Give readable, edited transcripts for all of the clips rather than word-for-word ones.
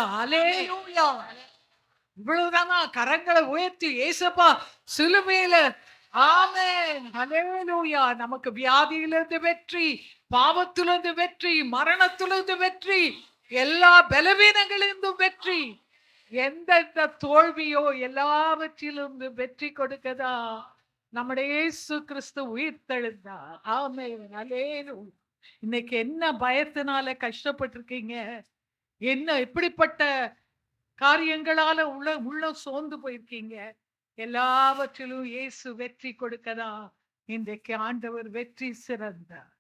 உயர்த்தெழுந்த. அல்லேலூயா. இவ்வளவுதானா? கரங்களை உயர்த்தி ஏசப்பா சிலுவையில. ஆமென். அல்லேலூயா. நமக்கு வியாதியிலிருந்து வெற்றி, பாவத்திலிருந்து வெற்றி, மரணத்திலிருந்து வெற்றி, எல்லா பலவீனங்களிலிருந்தும் வெற்றி, எந்தெந்த தோல்வியோ எல்லாவற்றிலிருந்து வெற்றி கொடுக்கதா நம்முடைய இயேசு கிறிஸ்து உயிர்த்தெழுந்தார். ஆமென். அல்லேலூயா. இன்னைக்கு என்ன பயத்தினால கஷ்டப்பட்டிருக்கீங்க? என்ன எப்படிப்பட்ட காரியங்களால உள்ள சோர்ந்து போயிருக்கீங்க? எல்லாவற்றிலும் இயேசு வெற்றி கொடுக்கதா இன்றைக்கு ஆண்டவர் வெற்றி சிறந்தார்.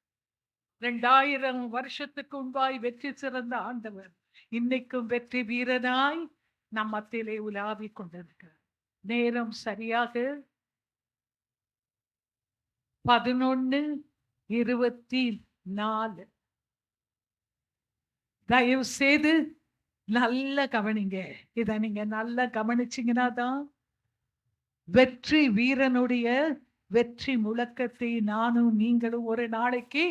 2000 வருஷத்துக்கு முன்பாய் வெற்றி சிறந்த ஆண்டவர் இன்னைக்கும் வெற்றி வீரனாய் நம் மத்தியிலே உலாவிக் கொண்டிருக்கிறார். நேரம் சரியாக 11:24. தயவு செய்து நல்ல கவனிங்க. இத நீங்க நல்லா கவனிச்சீங்கன்னா தான் வெற்றி வீரனுடைய வெற்றி முழக்கத்தை நானும் நீங்களும் ஒரு நாளைக்கு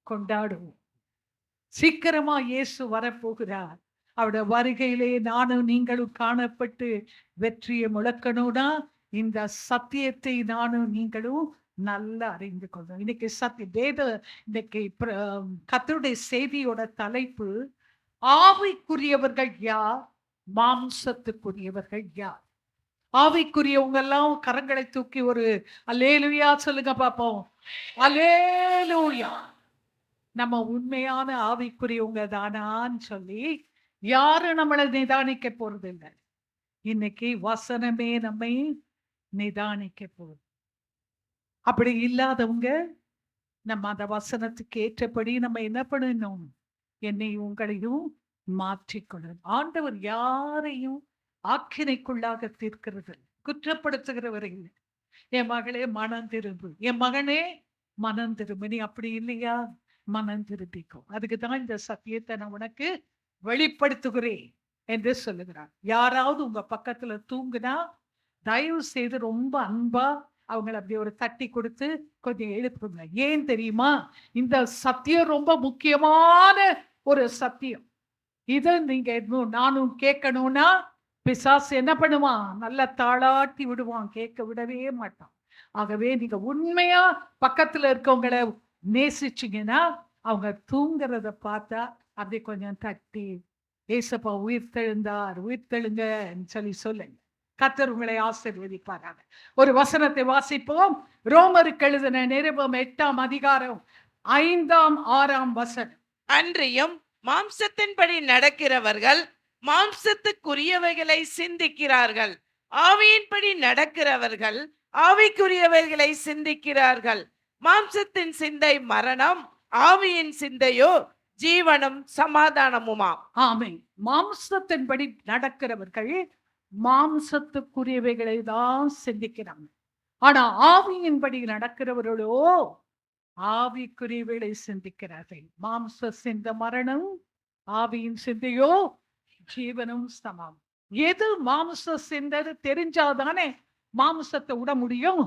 கொண்டாடுவோம். சீக்கிரமா இயேசு வரப்போகிறார். அவருடைய வருகையிலே நானும் நீங்களும் காணப்பட்டு வெற்றியை முழக்கணும்னா இந்த சத்தியத்தை நானும் நீங்களும் நல்லா அறிந்து கொள்ளணும். இன்னைக்கு இன்னைக்கு கர்த்தருடைய செய்தியோட தலைப்பு ஆவிக்குரியவர்கள் யார், மாம்சத்துக்குரியவர்கள் யார். ஆவிக்குரியவங்க எல்லாம் கரங்களை தூக்கி ஒரு அல்லேலூயா சொல்லுங்க பாப்போம். அல்லேலூயா. நம்ம உண்மையான ஆவிக்குரியவங்க தானான்னு சொல்லி யாரும் நம்மளை நிதானிக்க போறது இல்லை. இன்னைக்கு வசனமே நம்மை நிதானிக்க போகுது. அப்படி இல்லாதவங்க நம்ம அந்த வசனத்துக்கு ஏற்றபடி நம்ம என்ன பண்ணணும்? என்னையும் உங்களையும் மாற்றிக்கொள்ளணும். ஆண்டவர் யாரையும் ஆக்கினைக்குள்ளாக தீர்க்கிறது, குற்றப்படுத்துகிறவர் இல்லை. என் மகளே மனம் திரும்பு, என் மகனே மனம் திரும்பு. நீ அப்படி இல்லையா? மனம் திரும்பிக்கும். அதுக்கு தான் இந்த சத்தியத்தை நான் உனக்கு வெளிப்படுத்துகிறேன் என்று சொல்லுகிறார். யாராவது உங்க பக்கத்துல தூங்குனா தயவு செய்து ரொம்ப அன்பா அவங்களை அப்படி ஒரு தட்டி கொடுத்து கொஞ்சம் எழுப்புங்க. ஏன் தெரியுமா? இந்த சத்தியம் ரொம்ப முக்கியமான ஒரு சத்தியம். இதை நீங்க நானும் கேட்கணும்னா பிசாசு என்ன பண்ணுவான்? நல்லா தாளாட்டி விடுவான், கேட்க விடவே மாட்டான். ஆகவே நீங்க உண்மையா பக்கத்துல இருக்கவங்களை நேசிச்சீங்கன்னா அவங்க தூங்குறத பார்த்தா அப்படி கொஞ்சம் தட்டி ஏசப்பா உயிர்த்தெழுந்தார், உயிர்த்தெழுங்கன்னு சொல்லி சொல்லுங்க. கர்த்தர் உங்களை ஆசீர்வதிப்பாராக. ஒரு வசனத்தை வாசிப்போம். ரோமருக்கு எழுதின நிருபம் 8ஆம் அதிகாரம் 5ஆம் 6ஆம் வசனம். அன்றியும் மாம்சத்தின்படி நடக்கிறவர்கள் மாம்சத்துக்குரியவைகளை சிந்திக்கிறார்கள், ஆவியின்படி நடக்கிறவர்கள் ஆவிக்குரியவைகளை சிந்திக்கிறார்கள். மாம்சத்தின் சிந்தை மரணம், ஆவியின் சிந்தையோ ஜீவனும் சமாதானமுமா. ஆமென். மாம்சத்தின்படி நடக்கிறவர்கள் மாம்சத்துக்குரியவைகளை தான் சிந்திக்கிறாங்க. ஆனா ஆவியின்படி நடக்கிறவர்களோ ஆவிக்குரியவைகளை சிந்திக்கிறார்கள். மாம்ச சிந்த மரணம், ஆவியின் சிந்தையோ ஜீவனும் சமம். எது மாம்ச சிந்தது தெரிஞ்சாதானே மாம்சத்தை விட முடியும்.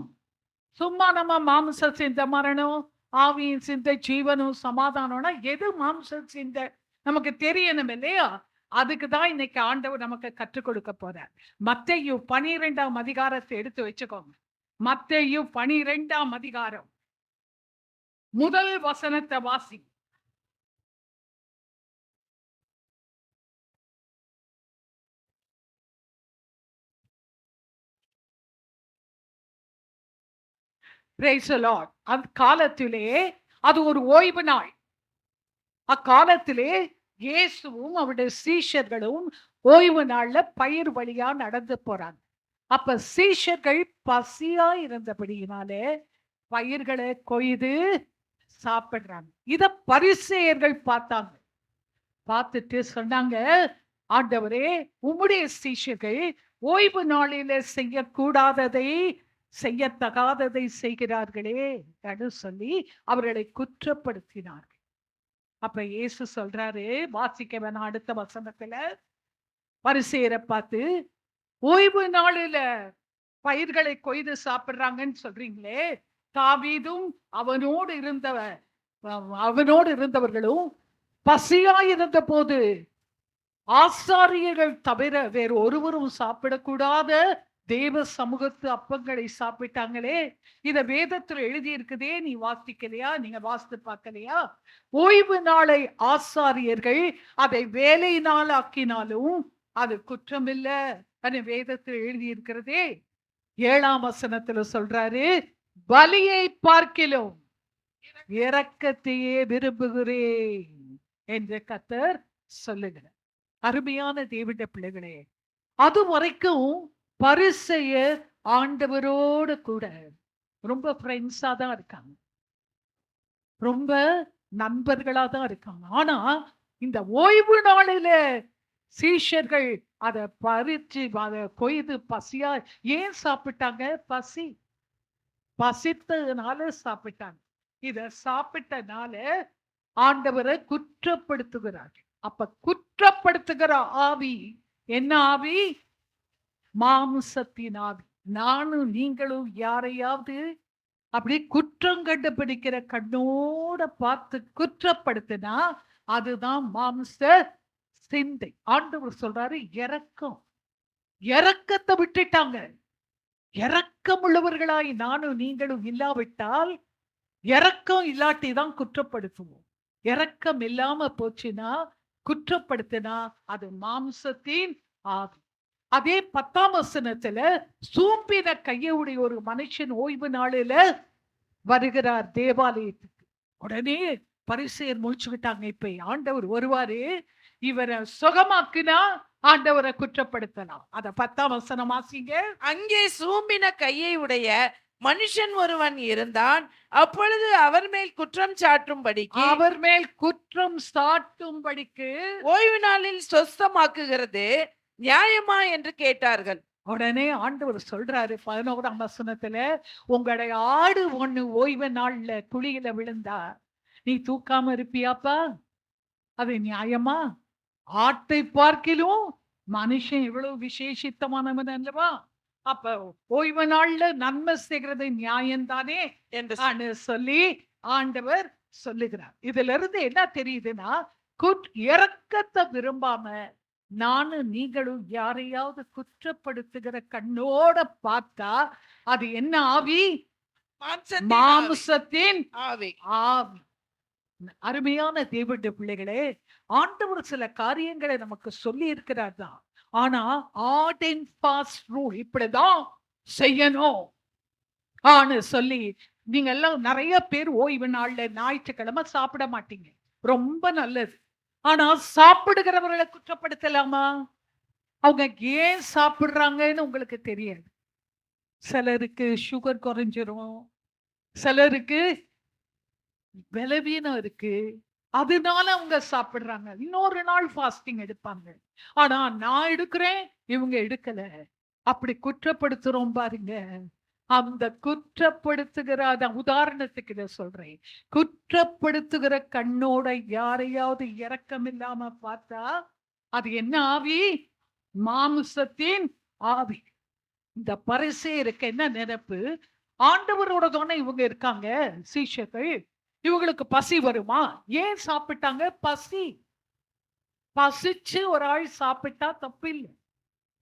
சும்மா நம்ம மாம்ச சிந்த மரணம், ஆவியின் சிந்தை ஜீவனும் சமாதானம்னா எது மாம்ச சிந்தை நமக்கு தெரியணும் இல்லையா? அதுக்கு தான் இன்னைக்கு ஆண்டவர் நமக்கு கற்றுக் கொடுக்க போறார். மத்தேயு 12ஆம் அதிகாரத்தை எடுத்து வச்சுக்கோங்க. மத்தேயு 12ஆம் அதிகாரம் முதல் வசனத்தை வாசி. அக்காலத்திலே அது ஒரு ஓய்வு நாள். அக்காலத்திலே இயேசுவும் அவருடைய சீஷர்களும் ஓய்வு நாள்ல பயிர் வழியா நடந்து போறாங்க. அப்ப சீஷர்கள் பசியா இருந்தபடியினாலே பயிர்களை கொய்து சாப்பிடுறாங்க. இத பரிசேயர்கள் பார்த்தாங்க. பார்த்துட்டு சொன்னாங்க, ஆண்டவரே, உம்முடைய சீஷர்கள் ஓய்வு நாளில செய்யக்கூடாததை செய்யத்தகாததை செய்கிறார்களே என்று சொல்லி அவர்களை குற்றப்படுத்தினார்கள். அப்ப இயேசு சொல்றாரு, வாசிக்க வேணாம் அடுத்த வசனத்துல, பரிசேயரை பார்த்து, ஓய்வு நாளில பயிர்களை கொய்து சாப்பிடுறாங்கன்னு சொல்றீங்களே, தாவீதும் அவனோடு இருந்தவர்களும் பசியா இருந்த போது ஆசாரியர்கள் தவிர வேறு ஒருவரும் சாப்பிடக்கூடாத தேவ சமூகத்து அப்பங்களை சாப்பிட்டாங்களே. இத வேதத்துல எழுதி இருக்குதே, நீ வாசிக்கலையா? நீங்க வாசித்து பார்க்கலையா? ஓய்வு நாளை ஆசாரியர்கள் அதை வேலை நாள் ஆக்கினாலும் அது குற்றமில்ல. வேதத்தில் எழுதி இருக்கிறதே. 7ஆம் வசனத்துல சொல்றாரு, பலியை பார்க்கிலும் இரக்கத்தையே விரும்புகிறேன் என்று கர்த்தர் சொல்லுகிறார். அருமையான தேவனுடைய பிள்ளைகளே, அது வரைக்கும் பரிசேயர் ஆண்டவரோடு கூட ரொம்ப ஃப்ரெண்ட்ஸா தான் இருக்காங்க, ரொம்ப நண்பர்களா தான் இருக்காங்க. ஆனா இந்த ஓய்வு நாளில சீஷர்கள் அதை பறிச்சு அதை கொய்து பசியா ஏன் சாப்பிட்டாங்க? பசித்ததுனால சாப்பிட்டாங்க. இத சாப்பிட்டனால ஆண்டவரை குற்றப்படுத்துகிறார்கள். அப்ப குற்றப்படுத்துகிற ஆவி என்ன ஆவி? மாம்சத்தின் ஆவி. நானும் நீங்களும் யாரையாவது அப்படி குற்றம் கண்டுபிடிக்கிற கண்ணோட பார்த்து குற்றப்படுத்தினா அதுதான் மாம்ச சிந்தை. ஆண்டவர் சொல்றாரு இரக்கம். இரக்கத்தை விட்டுட்டாங்க. இரக்கம் உள்ளவர்களாய் நானும் நீங்களும் இல்லாவிட்டால், இரக்கம் இல்லாட்டி தான் குற்றப்படுத்துவோம். இரக்கம் இல்லாம போச்சுன்னா, குற்றப்படுத்தினா அது மாம்சத்தின் ஆவி. அதே 10ஆம் வசனத்துல சூம்பின கையுடைய ஒரு மனுஷன் ஓய்வு நாளில வருகிறார் தேவாலயத்துக்கு. உடனே பரிசேயர் முழிச்சுக்கிட்டாங்க, இப்ப ஆண்டவர் வருவாரு, இவரை சுகமாக்குனா ஆண்டவரை குற்றப்படுத்தலாம். அத 10ஆம் வசனம் வாசிங்க. அங்கே சூம்பின கையை உடைய மனுஷன் ஒருவன் இருந்தான். அப்பொழுது அவர் மேல் குற்றம் சாட்டும்படிக்கு ஓய்வு நாளில் சொஸ்தமாக்குகிறது நியாயமா என்று கேட்டார்கள். உடனே ஆண்டவர் சொல்றாரு 11ஆம் வசனத்துல, உங்களுடைய ஆடு ஒண்ணு ஓய்வு நாள்ல குழியில விழுந்தா நீ தூக்காம இருப்பியாப்பா? அது நியாயமா? ஆட்டை பார்க்கிலும் மனுஷன் எவ்வளவு விசேஷித்தமானவன் அல்லவா? அப்ப ஓய்வு நாள்ல நன்மை செய்கிறது நியாயம்தானே என்று சொல்லி ஆண்டவர் சொல்லுகிறார். இதுல இருந்து என்ன தெரியுதுன்னா, இரக்கத்தை விரும்பாம நானும் நீங்களும் யாரையாவது குற்றப்படுத்துகிற கண்ணோட பார்த்தா அது என்ன ஆவி? மாம்சத்தின் ஆவி. அருமையான தேவனுடைய பிள்ளைகளே, ஆண்டவர் சில காரியங்களை நமக்கு சொல்லி இருக்கிறார் தான். ஆனா ஹார்ட் அண்ட் ஃபாஸ்ட் ரூல் இப்படிதான் செய்யணும் ஆன்னு சொல்லி நீங்க எல்லாம் நிறைய பேர் ஓய்வு நாள்ல ஞாயிற்றுக்கிழமை சாப்பிட மாட்டீங்க, ரொம்ப நல்லது. ஆனா சாப்பிடுகிறவர்களை குற்றப்படுத்தலாமா? அவங்க ஏன் சாப்பிடுறாங்கன்னு உங்களுக்கு தெரியாது. சிலருக்கு சுகர் குறைஞ்சிரும், சிலருக்கு பலவீனம் இருக்கு, அதனால அவங்க சாப்பிடுறாங்க. இன்னொரு நாள் ஃபாஸ்டிங் எடுப்பாங்க. ஆனா நான் எடுக்கிறேன், இவங்க எடுக்கல, அப்படி குற்றப்படுத்துறோம் பாருங்க. அந்த குற்றப்படுத்துகிற உதாரணத்துக்கு இதை சொல்றேன். குற்றப்படுத்துகிற கண்ணோட யாரையாவது இரக்கம் இல்லாம பார்த்தா அது என்ன ஆவி? மாம்சத்தின் ஆவி. இந்த பரிசேயருக்கு என்ன நினைப்பு? ஆண்டவரோட தானே இவங்க இருக்காங்க சீஷர்கள், இவங்களுக்கு பசி வருமா? ஏன் சாப்பிட்டாங்க? பசிச்சு ஒரு ஆள் சாப்பிட்டா தப்பு இல்லை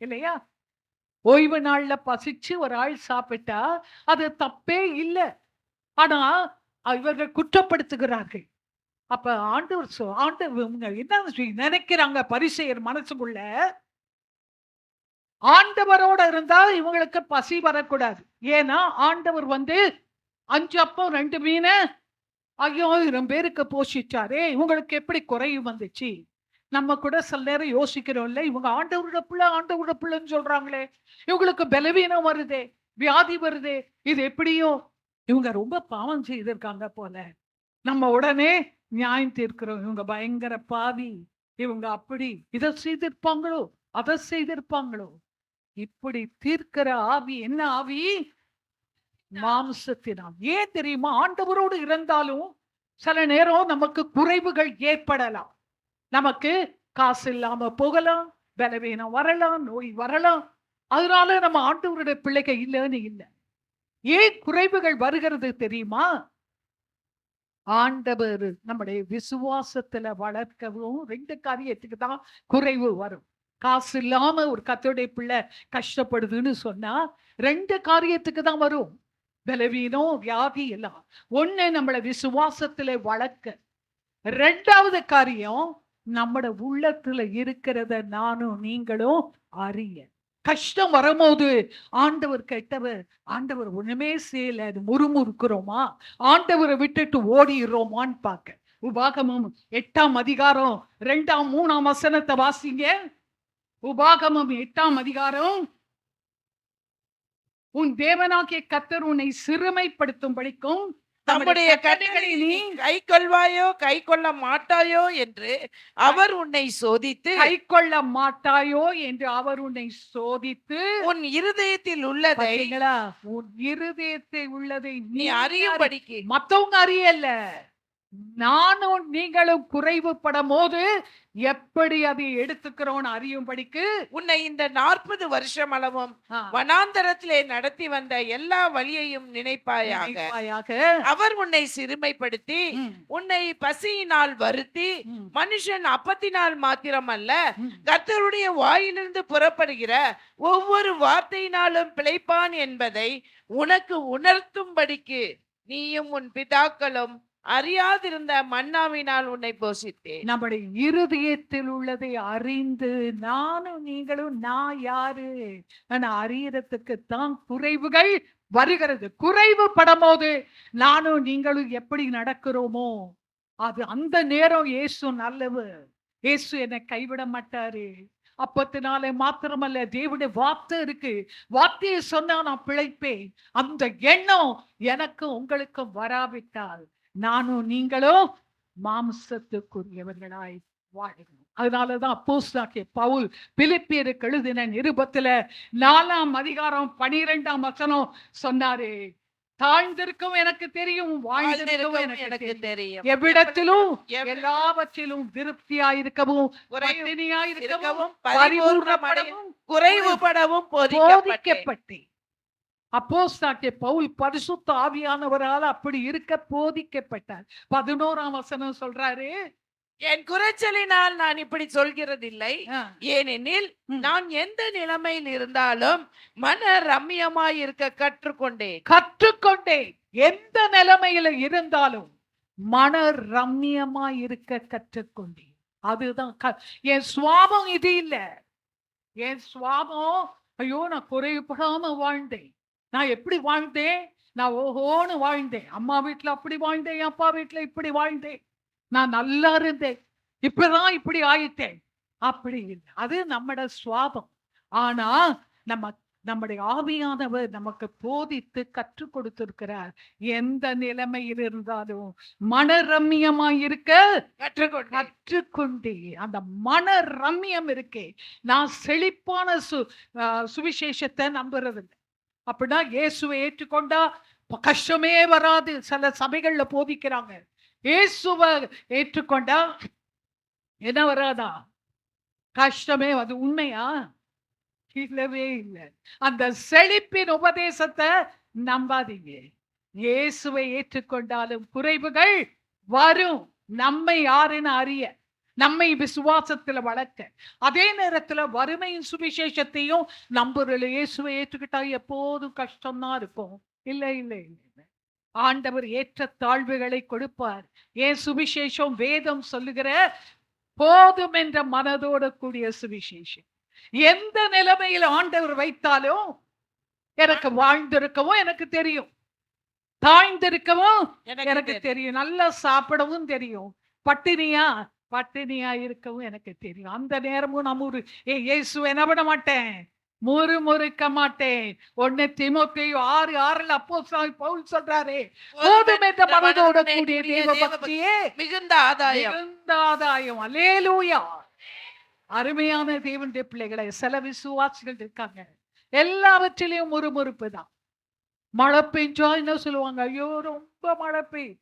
இல்லையா? ஓய்வு நாள்ல பசிச்சு ஒரு ஆள் சாப்பிட்டா அது தப்பே இல்லை. ஆனா இவர்கள் குற்றப்படுத்துகிறார்கள். அப்ப ஆண்டவர் என்ன நினைக்கிறாங்க பரிசேயர் மனசுக்குள்ள? ஆண்டவரோட இருந்தா இவங்களுக்கு பசி வரக்கூடாது. ஏன்னா ஆண்டவர் 5 அப்பம் 2 மீன் 5000 பேருக்கு போஷிச்சாரே, இவங்களுக்கு எப்படி குறையும் வந்துச்சு? நம்ம கூட சில நேரம் யோசிக்கிறோம்ல, இவங்க ஆண்டவரோட பிள்ளைன்னு சொல்றாங்களே, இவங்களுக்கு பலவீனம் வருதே, வியாதி வருதே, இது எப்படியோ இவங்க ரொம்ப பாவம் செய்திருக்காங்க போல. நம்ம உடனே நியாயம் தீர்க்கிறோம், இவங்க பயங்கர பாவி, இவங்க அப்படி இதை செய்திருப்பாங்களோ அதை செய்திருப்பாங்களோ. இப்படி தீர்க்கிற ஆவி என்ன ஆவி? மாம்சத்தினால். ஏன் தெரியுமா? ஆண்டவரோடு இருந்தாலும் சில நேரம் நமக்கு குறைவுகள் ஏற்படலாம். நமக்கு காசு இல்லாம போகலாம், பலவீனம் வரலாம், நோய் வரலாம். அதனால நம்ம ஆண்டவருடைய பிள்ளைக இல்லைன்னு இல்லை. ஏன் குறைவுகள் வருகிறது தெரியுமா? ஆண்டவர் நம்முடைய விசுவாசத்துல வளர்க்கவும் 2 காரியத்துக்கு தான் குறைவு வரும். காசு இல்லாம ஒரு கர்த்தருடைய பிள்ளை கஷ்டப்படுதுன்னு சொன்னா 2 காரியத்துக்கு தான் வரும். பலவீனம், வியாதி எல்லாம். ஒண்ணு நம்மள விசுவாசத்துல வளர்க்க. 2வது காரியம் நம்மட உள்ளத்துல இருக்கிறத நானும் நீங்களும் அறிய. கஷ்டம் வரும்போது ஆண்டவர் கெட்டவர், ஆண்டவர் ஒண்ணுமே செய்யல, அது முறுமுறுக்கிறோமா, ஆண்டவரை விட்டுட்டு ஓடிடுறோமான்னு பார்க்க. உபாகமம் 8ஆம் அதிகாரம் 2ஆம் 3ஆம் வசனத்தை வாசிங்க. உபாகமம் 8ஆம் அதிகாரம். உன் தேவனாகிய கர்த்தர் உன்னை சிறுமைப்படுத்தும்படிக்கும் நம்முடைய கட்டளைகளை நீ கை கொள்வாயோ கை கொள்ள மாட்டாயோ என்று அவர் உன்னை சோதித்து கை கொள்ள மாட்டாயோ என்று அவர் உன்னை சோதித்து உன் இருதயத்தில் உள்ளதை பாத்தீங்களா, உன் இருதயத்தில் உள்ளதை நீ அறியும்படிக்கு மத்தவங்க அறியல, நானும் நீங்களும் குறைவுபடும் போது எப்படி அதை எடுத்துக்கிறோம் அறியும்படிக்கு உன்னை இந்த 40 வருஷம் அளவும் வனாந்தரத்திலே நடத்தி வந்த எல்லா வழியையும் நினைப்பாயாக. அவர் உன்னை சிறுமைப்படுத்தி உன்னை பசியினால் வருத்தி மனுஷன் அப்பத்தினால் மாத்திரமல்ல கர்த்தருடைய வாயிலிருந்து புறப்படுகிற ஒவ்வொரு வார்த்தையினாலும் பிழைப்பான் என்பதை உனக்கு உணர்த்தும்படிக்கு நீயும் உன் பிதாக்களும் அறியாதிருந்த மன்னாவினால் உன்னை போஷித்தேன். நம்முடைய இருதயத்தில் உள்ளதை அறிந்து நானும் நீங்களும் நான் யாரு அறியறதுக்கு தான் குறைவுகள் வருகிறது. குறைவு படும்போது நானும் நீங்களும் எப்படி நடக்கிறோமோ அது அந்த நேரம் இயேசு நல்லவர், இயேசு என்னை கைவிட மாட்டாரு. அப்பத்தினாலே மாத்திரமல்ல, தேவனுடைய வார்த்தை இருக்கு, வார்த்தையை சொன்னா நான் பிழைப்பேன். அந்த எண்ணம் எனக்கு உங்களுக்கும் வராவிட்டால் நானும் நீங்களும் மாம்சத்துக்குரியவர்களாய் வாழணும். அதனாலதான் அப்போஸ்தலனாகிய பவுல் பிலிப்பியருக்கு எழுதின நிருபத்துல 4ஆம் அதிகாரம் 12ஆம் வசனம் சொன்னாரு, தாழ்ந்திருக்கவும் எனக்கு தெரியும், வாழ்ந்திருக்கவும் எனக்கு தெரியும், எவ்விடத்திலும் எல்லாவற்றிலும் திருப்தியாயிருக்கவும் பட்டினியாயிருக்கவும் பரிபூர்ணப்படவும் குறைவுபடவும் போதிக்கப்பட்டேன். அப்போஸ்தலனாகிய பவுல் பரிசுத்த ஆவியானவரால் அப்படி இருக்க போதிக்கப்பட்டார். 11ஆம் வசனம் சொல்றாரு, என் குறைச்சலினால் நான் இப்படி சொல்கிறதில்லை, ஏனெனில் நான் எந்த நிலைமையில் இருந்தாலும் மன ரம்மியமாய் இருக்க கற்றுக்கொண்டேன். எந்த நிலைமையில இருந்தாலும் மன ரம்மியமாய் இருக்க கற்றுக்கொண்டேன். அதுதான் என் சுவாபம். இது இல்ல என் சுவாபம். ஐயோ, நான் குறைவுபடாம வாழ்ந்தேன். நான் எப்படி வாழ்ந்தேன்? நான் ஓஹோன்னு வாழ்ந்தேன். அம்மா வீட்டுல அப்படி வாழ்ந்தேன், என் அப்பா வீட்டுல இப்படி வாழ்ந்தேன், நான் நல்லா இருந்தேன், இப்பதான் இப்படி ஆயிட்டேன். அப்படி இல்லை, அது நம்மட சுவாபம். ஆனா நம்முடைய ஆவியானவர் நமக்கு போதித்து கற்றுக் கொடுத்திருக்கிறார். எந்த நிலைமையில் இருந்தாலும் மனரம்யமாய் இருக்க கற்றுக்கொண்டே. அந்த மன ரம்யம் இருக்கே. நான் செழிப்பான சுவிசேஷத்தை நம்புறது இல்லை. அப்படின்னா இயேசுவை ஏற்றுக்கொண்டா கஷ்டமே வராது. சில சபைகள்ல போதிக்கிறாங்க, இயேசுவை ஏற்றுக்கொண்டா என்ன வராதா கஷ்டமே. அது உண்மையா? இல்லவே இல்லை. அந்த செழிப்பின் உபதேசத்தை நம்பாதீங்க. இயேசுவை ஏற்றுக்கொண்டாலும் குறைவுகள் வரும். நம்மை யாருன்னு அறிய, நம்மை விசுவாசத்துல வளர்க்க, அதே நேரத்துல வறுமையின் சுவிசேஷத்தையும் நம்புறல. இயேசுவை ஏற்றுக்கிட்டா எப்போதும் கஷ்டம்தான் இருக்கும். இல்லை இல்லை இல்லை, ஆண்டவர் ஏற்ற தாழ்வுகளை கொடுப்பார். ஏன் சுவிசேஷம் வேதம் சொல்லுகிற போதும் என்ற மனதோட கூடிய சுவிசேஷம். எந்த நிலைமையில் ஆண்டவர் வைத்தாலும் எனக்கு வாழ்ந்திருக்கவும் எனக்கு தெரியும், தாழ்ந்திருக்கவும் எனக்கு தெரியும், நல்லா சாப்பிடவும் தெரியும், பட்டினியா இருக்கவும் எனக்கு தெரியும். அந்த நேரமும் நம்ம இயேசு என்ன பண்ண மாட்டேன், முறுமுறுக்க மாட்டேன். 1 தீமோத்தேயு 6:6 அப்போஸ்தலன் பவுல் சொல்றாரு, போதும் என்ற மனதோட கூடிய தேவ பக்தியே மிகுந்த ஆதாயம். அல்லேலூயா. அருமையான தேவனுடைய பிள்ளைகளை, சில விசுவாசிகள் இருக்காங்க, எல்லாவற்றிலையும் முறுமுறுப்பு தான். மழை பெஞ்சா என்ன சொல்லுவாங்க, ஐயோ ரொம்ப மழை பெய்யும்.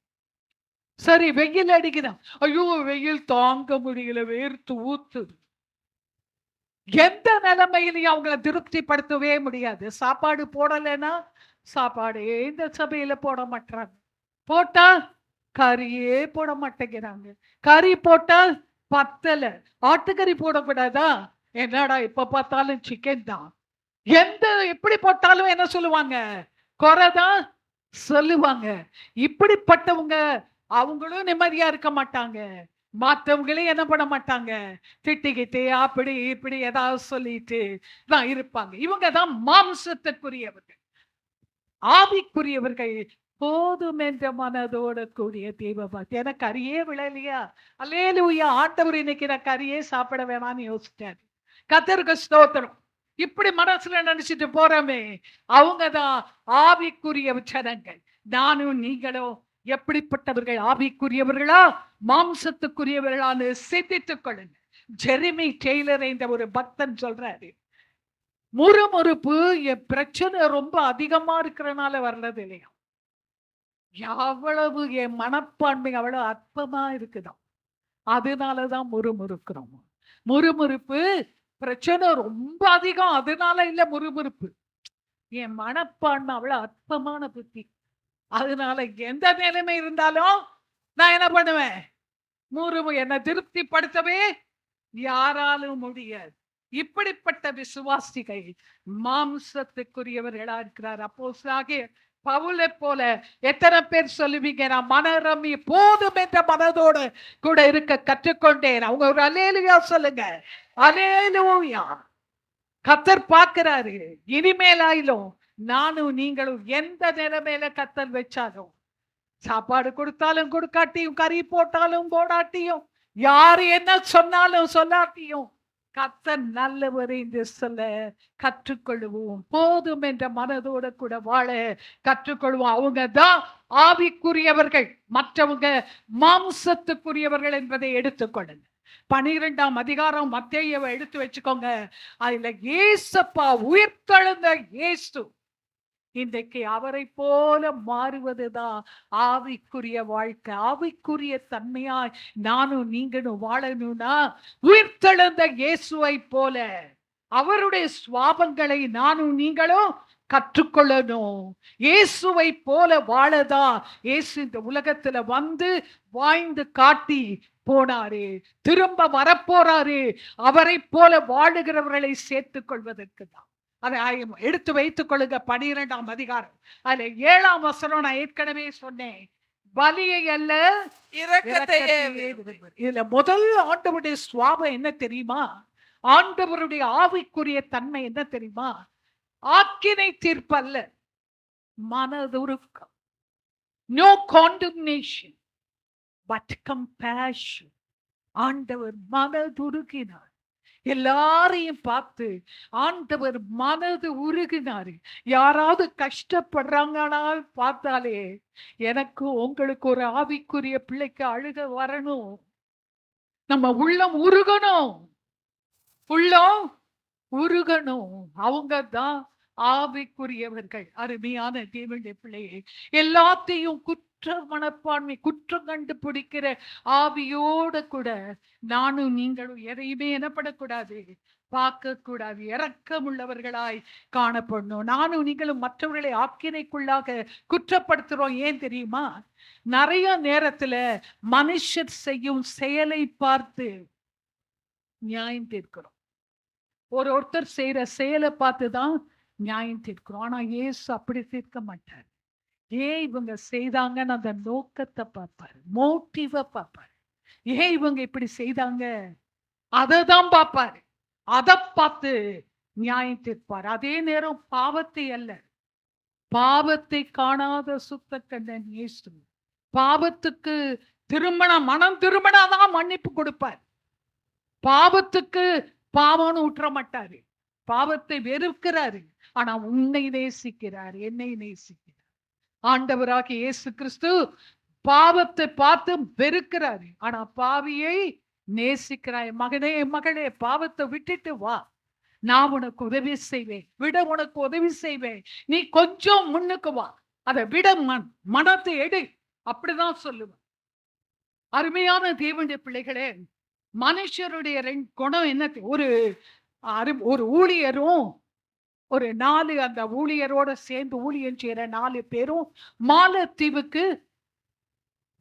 சரி, வெயில் அடிக்குதான், ஐயோ வெயில் தாங்க முடியல, வேர்த்து ஊத்துது. எந்த நிலைமையிலையும் அவங்கள திருப்திப்படுத்தவே முடியாது. சாப்பாடு போடலைன்னா சாப்பாடு இந்த சபையில போட மாட்டாங்க, போட்டா கறியே போட மாட்டேங்கிறாங்க. கறி போட்டா பத்தல, ஆட்டுக்கறி போடக்கூடாதா? என்னடா இப்ப பார்த்தாலும் சிக்கன் தான். எப்படி போட்டாலும் என்ன சொல்லுவாங்க? குறைதான் சொல்லுவாங்க. இப்படிப்பட்டவங்க அவங்களும் நிம்மதியா இருக்க மாட்டாங்க. மத்தவங்களே என்ன பண்ண மாட்டாங்க, திட்டிக்கிட்டு அப்படி இப்படி ஏதாவது சொல்லிட்டு தான் இருப்பாங்க. இவங்க தான் மாம்சத்துக்குரியவர்கள். ஆவிக்குரியவர்கள் போதும் என்ற மனதோட கூடிய தீபபக்தி. எனக்கு கறியே விழலையா? அல்லேலூயா! ஆண்டவர் இன்னைக்கு நான் கறியே சாப்பிட வேணாம்னு யோசிச்சாரு. கர்த்தருக்கு ஸ்தோத்திரம். இப்படி மனசுல நினைச்சிட்டு போறோமே, அவங்கதான் ஆவிக்குரிய ஜனங்கள். நானும் நீங்களும் எப்படிப்பட்டவர்கள்? ஆவிக்குரியவர்களா மாம்சத்துக்குரியவர்களான்னு சிந்தித்துக் கொள்ளுங்க. ஜெரிமி டெய்லர் என்ற ஒரு பக்தன் சொல்றாரு, முறுமுறுப்பு என் பிரச்சனை ரொம்ப அதிகமா இருக்கிறனால வர்றது இல்லையா, எவ்வளவு என் மனப்பான்மை அவ்வளவு அற்பமா இருக்குதாம், அதனாலதான் முறுமுறுக்கிறோம். முறுமுறுப்பு பிரச்சனை ரொம்ப அதிகம், அதனால இல்ல முறுமுறுப்பு. என் மனப்பான்மை அவ்வளவு அற்பமான புத்தி, அதனால எந்த நிலைமை இருந்தாலும் நான் என்ன பண்ணுவேன்? என்னை திருப்திப்படுத்தவே யாராலும் முடியாது. இப்படிப்பட்ட விசுவாசிகள் மாம்சத்துக்குரியவர்களா இருக்கிறார். அப்போஸ்தலனாகிய பவுலை போல எத்தனை பேர் சொல்லுவீங்க, நான் மனரம்மி போதும் என்ற மனதோடு கூட இருக்க கற்றுக்கொண்டேன். அவங்க ஒரு அல்லேலூயா சொல்லுங்க. அல்லேலூயா! கர்த்தர் பார்க்கிறாரு. இனிமேலாயிலும் நானும் நீங்களும் எந்த நிலைமையில கர்த்தர் வச்சாலும், சாப்பாடு கொடுத்தாலும் கொடுக்காட்டியும், கறி போட்டாலும் போடாட்டியும், யாரு என்ன சொன்னாலும் சொல்லாட்டியும், கர்த்தர் நல்லவர் என்று சொல்ல கற்றுக்கொள்வோம். போதும் என்ற மனதோட கூட வாழ கற்றுக்கொள்வோம். அவங்க தான் ஆவிக்குரியவர்கள், மற்றவங்க மாம்சத்துக்குரியவர்கள் என்பதை எடுத்துக்கொள்ளுங்க. 12ஆம் அதிகாரம் மத்தேயுவை எடுத்து வச்சுக்கோங்க. அதுல இயேசப்பா உயிர்த்தெழுந்த இயேசு இன்றைக்கு அவரை போல மாறுவதுதான் ஆவிக்குரிய வாழ்க்கை. ஆவிக்குரிய தன்மையாய் நானும் நீங்களும் வாழணும்னா உயிர்த்தெழுந்த இயேசுவை போல அவருடைய சுவாபங்களை நானும் நீங்களும் கற்றுக்கொள்ளணும். இயேசுவை போல வாழதான் இயேசு இந்த உலகத்துல வந்து வாழ்ந்து காட்டி போனாரு, திரும்ப வரப்போறாரு. அவரை போல வாழுகிறவர்களை சேர்த்துக் கொள்வதற்கு தான். அதை எடுத்து வைத்துக் கொள்ளுங்க. 12ஆம் அதிகாரம் அதுல 7ஆம் வசனம் நான் ஏற்கனவே சொன்னேன். பலியை அல்ல இரக்கத்தையே. இதுல முதல் ஆண்டவருடைய சுவாபம் என்ன தெரியுமா? ஆண்டவருடைய ஆவிக்குரிய தன்மை என்ன தெரியுமா? ஆக்கினை தீர்ப்பல்ல, மனதுருக்கம். No condemnation but compassion. ஆண்டவர் மனதுருகினார். எல்லாரையும் பார்த்து ஆண்டவர் மனது உருகினாரு. யாராவது கஷ்டப்படுறாங்கன்னா பார்த்தாலே எனக்கு உங்களுக்கு ஒரு ஆவிக்குரிய பிள்ளைக்கு அழுக வரணும், நம்ம உள்ளம் உருகணும், உள்ளம் உருகணும். அவங்க தான் ஆவிக்குரியவர்கள். அருமையான தேவனுடைய பிள்ளையை எல்லாத்தையும் குற்ற மனப்பான்மை, குற்றம் கண்டுபிடிக்கிற ஆவியோட கூட நானும் நீங்களும் எதையுமே எனப்படக்கூடாது, பார்க்க கூடாது. இரக்கமுள்ளவர்களாய் காணப்படணும். நானும் நீங்களும் மற்றவர்களை ஆக்கினைக்குள்ளாக குற்றப்படுத்துறோம். ஏன் தெரியுமா? நிறைய நேரத்துல மனுஷர் செய்யும் செயலை பார்த்து நியாயம் தீர்க்கிறோம். ஒருத்தர் செய்யற செயலை பார்த்துதான் நியாயம் தீர்க்கிறோம். ஆனா இயேசு அப்படி தீர்க்க மாட்டார். ஏன் இவங்க செய்தாங்கன்னு அந்த நோக்கத்தை பார்ப்பாரு, மோட்டிவ பார்ப்பாரு. ஏன் இவங்க இப்படி செய்தாங்க அததான் பார்ப்பாரு. அதை பார்த்து நியாயம் தீர்ப்பார். அதே நேரம் பாவத்தை அல்ல, பாவத்தை காணாத சுத்த கண்ணன் இயேசு பாவத்துக்கு மனம் திருமணாதான் மன்னிப்பு கொடுப்பார். பாவத்துக்கு பாவம்னு விட்டுற மாட்டாரு. பாவத்தை வெறுக்கிறாரு, ஆனா உன்னை நேசிக்கிறார், என்னை நேசிக்கிறார். ஆண்டவராகிய இயேசு கிறிஸ்து பாவத்தை பார்த்து வெறுக்கிறாரு, ஆனா பாவியை நேசிக்கிறாய். மகனே மகளே, பாவத்தை விட்டுட்டு வா, நான் உனக்கு உதவி செய்வேன், விட உனக்கு உதவி செய்வேன். நீ கொஞ்சம் முன்னுக்கு வா, அதை விட மனத்தை எடு, அப்படிதான் சொல்லுவேன். அருமையான தேவனுடைய பிள்ளைகளே, மனுஷருடைய ரெண்டு குணம் என்ன? ஒரு ஊழியரும் ஒரு 4 அந்த ஊழியரோட சேர்ந்து ஊழியம் செய்யற 4 பேரும் மாலத்தீவுக்கு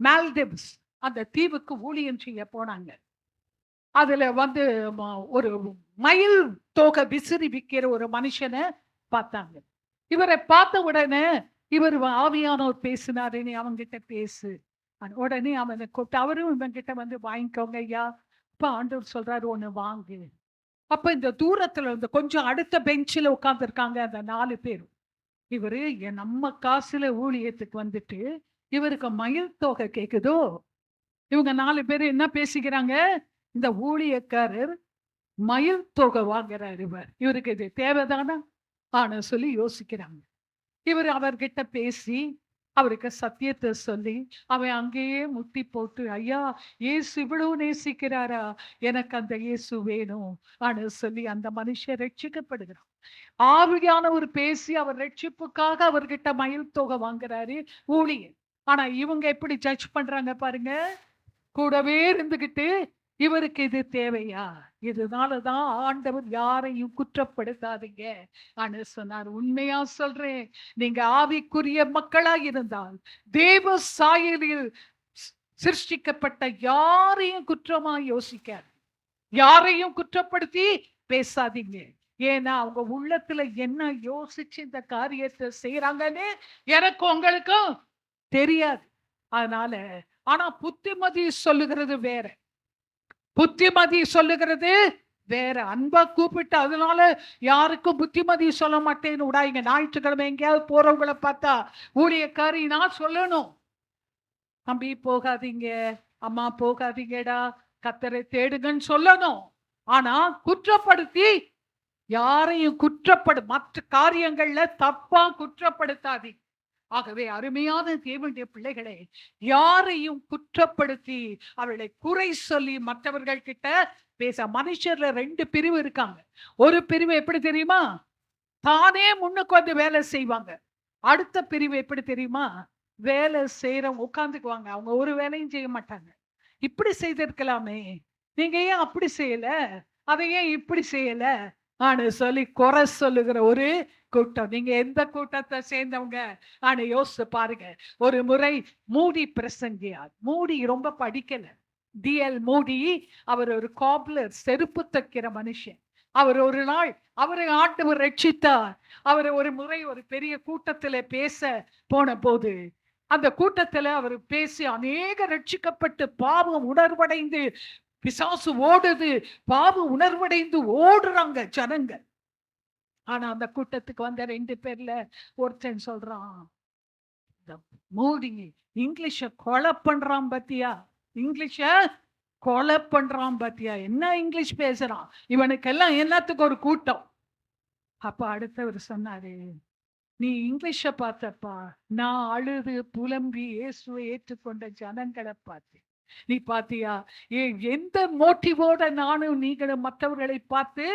மால்டிவ்ஸ் அந்த தீவுக்கு ஊழியம் செய்ய போனாங்க. அதுல ஒரு மயில் தோகை விசிறி விக்கிற ஒரு மனுஷனை பார்த்தாங்க. இவரை பார்த்த உடனே இவர் ஆவியானவர் பேசினாரு, நீ அவங்கிட்ட பேசு. உடனே அவனை கூப்பிட்டு அவரும் இவங்கிட்ட வாங்கிக்கோங்க ஐயா. அப்ப ஆண்டவர் சொல்றாரு, ஒண்ணு வாங்கு. அப்ப இந்த தூரத்துல இருந்து கொஞ்சம் அடுத்த பெஞ்சில உட்கார்ந்து இருக்காங்க அந்த 4 பேரும். இவரு நம்ம காசுல ஊழியத்துக்கு வந்துட்டு இவருக்கு மயில் தொகை கேக்குதோ. இவங்க 4 பேரும் என்ன பேசிக்கிறாங்க, இந்த ஊழியக்காரர் மயில் தொகை வாங்குறாரு, இவருக்கு இது தேவைதானா ஆனா சொல்லி யோசிக்கிறாங்க. இவர் அவர்கிட்ட பேசி அவருக்கு சத்தியத்தை சொல்லி அவன் அங்கேயே முட்டி போட்டு, ஐயா இயேசு இவ்வளவு நேசிக்கிறாரா, எனக்கு அந்த இயேசு வேணும் ஆனா சொல்லி அந்த மனுஷன் ரட்சிக்கப்படுகிறான். ஆவியானவர் பேசி அவர் ரட்சிப்புக்காக அவர்கிட்ட மயில் தொகை வாங்குறாரு ஊழியர். ஆனா இவங்க எப்படி ஜட்ஜ் பண்றாங்க பாருங்க, கூடவே இருந்துகிட்டு இவருக்கு இது தேவையா. இதனாலதான் ஆண்டவர் யாரையும் குற்றப்படுத்தாதீங்க ஆனா சொன்னார். உண்மையா சொல்றேன், நீங்க ஆவிக்குரிய மக்களா இருந்தால் தேவ சாயலில் சிருஷ்டிக்கப்பட்ட யாரையும் குற்றமா யோசிக்காது, யாரையும் குற்றப்படுத்தி பேசாதீங்க. ஏன்னா அவங்க உள்ளத்துல என்ன யோசிச்சு இந்த காரியத்தை செய்யறாங்கன்னு எனக்கு உங்களுக்கும் தெரியாது. அதனால ஆனா புத்திமதி சொல்லுகிறது வேற, புத்திமதி சொல்லுகிறது வேற. அன்பா கூப்பிட்டு அதனால யாருக்கும் புத்திமதி சொல்ல மாட்டேன்னு விடாங்க. ஞாயிற்றுக்கிழமை எங்கேயாவது போறவங்களை பார்த்தா ஊழியக்காரி நான் சொல்லணும், தம்பி போகாதீங்க, அம்மா போகாதீங்கடா, கர்த்தரை தேடுங்கன்னு சொல்லணும். ஆனா குற்றப்படுத்தி யாரையும் மற்ற காரியங்கள்ல தப்பா குற்றப்படுத்தாதீங்க. ஆகவே அருமையான தேவனுடைய பிள்ளைகளே, யாரையும் குற்றப்படுத்தி அவர்களை குறை சொல்லி மற்றவர்கள் கிட்ட பேச. மனுஷர்ல 2 பிரிவு இருக்காங்க. ஒரு பிரிவு எப்படி தெரியுமா, தானே முன்னுக்கு வேலை செய்வாங்க. அடுத்த பிரிவு எப்படி தெரியுமா, வேலை செய்யறவங்க உட்கார்ந்துக்குவாங்க, அவங்க ஒரு வேலையும் செய்ய மாட்டாங்க. இப்படி செய்திருக்கலாமே, நீங்க ஏன் அப்படி செய்யல, அதை ஏன் இப்படி செய்யல ஆனா சொல்லி குறை சொல்லுகிற ஒரு கூட்டம். நீங்க எந்த கூட்டத்தை சேர்ந்தவங்க ஆனா யோசிச்சு பாருங்க. ஒரு முறை மூடி பிரசங்கியார், மூடி ரொம்ப படிக்கல, D.L. மூடி, அவர் ஒரு காப்லர், செருப்பு தைக்கிற மனுஷன். அவர் ஒரு நாள் அவரை ஆண்டவர் ரட்சித்தார். அவர் ஒரு முறை ஒரு பெரிய கூட்டத்துல பேச போன போது அந்த கூட்டத்துல அவர் பேசி அநேக ரட்சிக்கப்பட்டு பாவம் உணர்வடைந்து பிசாசு ஓடுது, பாவம் உணர்வடைந்து ஓடுறாங்க ஜனங்க. ஆனா அந்த கூட்டத்துக்கு வந்த 2 பேர்ல ஒருத்தன் சொல்றான், மூடி இங்கிலீஷ கொலை பண்றான் பாத்தியா, இங்கிலீஷ கொலை பண்றான் பாத்தியா, என்ன இங்கிலீஷ் பேசுறான், இவனுக்கெல்லாம் எல்லாத்துக்கும் ஒரு கூட்டம். அப்ப அடுத்தவர் சொன்னாரு, நீ இங்கிலீஷ பார்த்தப்பா, நான் அழுது புலம்பி இயேசுவை ஏற்றுக்கொண்ட ஜனங்களை பார்த்தேன், நீ பாத்தியா எந்த மோட்டிவோட நானும் நீங்களும் மற்றவர்களை பார்த்து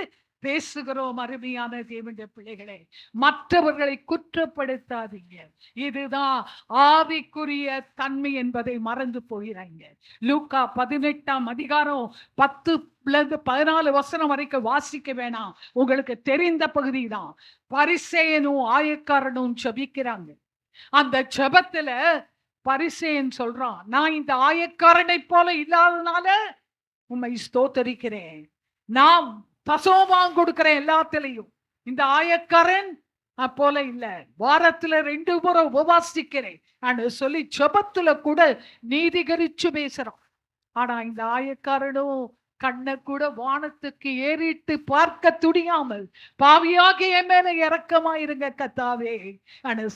பேசுகிறோம். அருமையான தேவனுடைய பிள்ளைகளே, மற்றவர்களை குற்றப்படுத்தாதீங்க. இதுதான் ஆவிக்குரிய தன்மை என்பதை மறந்து போகிறாங்க. லூக்கா 18ஆம் அதிகாரம் 10-14 வசனம் வரைக்கும் வாசிக்க வேணாம், உங்களுக்கு தெரிந்த பகுதி தான். பரிசேயனும் ஆயக்காரனும் ஜெபிக்கிறாங்க. அந்த ஜெபத்துல பரிசேயன் சொல்றான், நான் இந்த ஆயக்காரனை போல இல்லாதனால உம்மை ஸ்தோத்தரிக்கிறேன், நான் தசோமாம் கொடுக்கிறேன் எல்லாத்திலையும், இந்த ஆயக்காரன் போல இல்ல, வாரத்துல 2 முறை உபவாசிக்கிறேன் சொல்லி ஜெபத்துல கூட நீதிகரிச்சு பேசுறான். ஆனா இந்த ஆயக்காரனும் கண்ணை கூட வானத்துக்கு ஏறிட்டு பார்க்க துடியாமல், பாவியாகிய மேல இரக்கமாயிருங்க கர்த்தாவே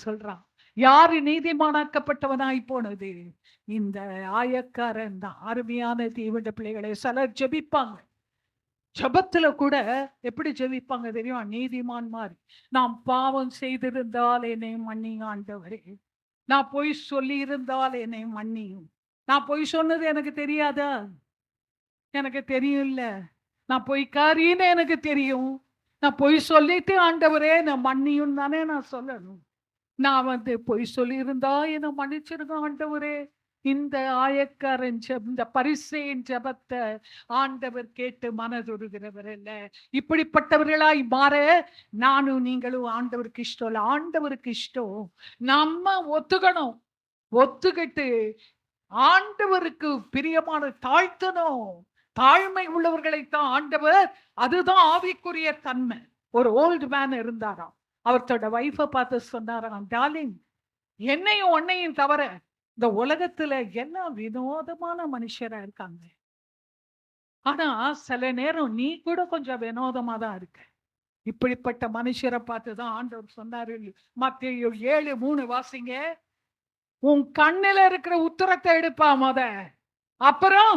சொல்றான். யாரு நீதிமானாக்கப்பட்டவனாய் போனது, இந்த ஆயக்காரன் தான். அருமையான தேவனுடைய பிள்ளைகளை, சிலர் ஜெபிப்பாங்க, ஜெபத்துல கூட எப்படி ஜெபிப்பாங்க தெரியுமா, நீதிமான் மாதிரி. நான் பாவம் செய்திருந்தால் என்னை மன்னியும் ஆண்டவரே, நான் பொய் சொல்லி இருந்தால் என்னை மன்னியும், நான் பொய் சொன்னது எனக்கு தெரியாதா, எனக்கு தெரியும்ல, நான் பொய்க்காரின்னு எனக்கு தெரியும், நான் பொய் சொல்லிட்டு ஆண்டவரே நான் மன்னியும் தானே நான் சொல்லணும், நான் பொய் சொல்லி இருந்தா என்ன மன்னிச்சிருங்க ஆண்டவரே. இந்த ஆயக்காரன் இந்த பரிசேயன் ஜெபத்தை ஆண்டவர் கேட்டு மனதுருகிறவர் அல்ல. இப்படிப்பட்டவர்களாய் மாற நானும் நீங்களும் ஆண்டவருக்கு இஷ்டம் இல்லை. ஆண்டவருக்கு இஷ்டம் நம்ம ஒத்துக்கணும், ஒத்துக்கிட்டு ஆண்டவருக்கு பிரியமான தாழ்த்தணும். தாழ்மை உள்ளவர்களைத்தான் ஆண்டவர், அதுதான் ஆவிக்குரிய தன்மை. ஒரு ஓல்டு மேன் இருந்தாராம். அவர் தன்னோட வைஃப பார்த்து சொன்னாராம், டார்லிங், என்னையும் உன்னையும் தவிர இந்த உலகத்துல எல்லாம் வினோதமான மனுஷரா இருக்காங்க. ஆனா சில நேரம் நீ கூட கொஞ்சம் வினோதமா தான் இருக்க. இப்படிப்பட்ட மனுஷரை பார்த்துதான் ஆண்டவர் சொன்னாரு. மத்தேயு 7:3 வாசிங்க. உன் கண்ணுல இருக்கிற உத்தரத்தை எடுப்பா முத, அப்புறம்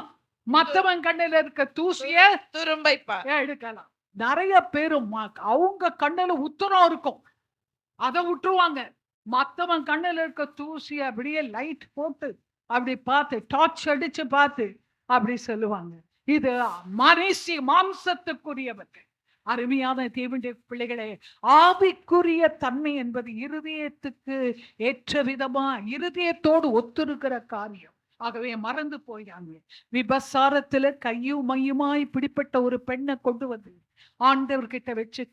மத்தவன் கண்ணுல இருக்க தூசிய துரும்பைப்பா எடுக்கலாம். நிறைய பேரு அவங்க கண்ணுல உத்தரம் இருக்கும், அதை விட்டுருவாங்க. மத்தவன் கண்ணுல இருக்க தூசி அப்படியே லைட் போட்டு அப்படி பார்த்து டார்ச் அடிச்சு பார்த்து அப்படி சொல்லுவாங்க, இது மனுஷி மாம்சத்துக்குரியவர்கள். அருமையான தேவனுடைய பிள்ளைகளே, ஆவிக்குரிய தன்மை என்பது இருதயத்துக்கு ஏற்ற விதமா இருதயத்தோடு ஒத்திருக்கிற காரியம். ஆகவே மறந்து போயாங்க. விபசாரத்துல கையும் மையுமா இப்படிப்பட்ட ஒரு பெண்ணை கொண்டு வந்து ஆண்டவர்கிட்ட வச்சு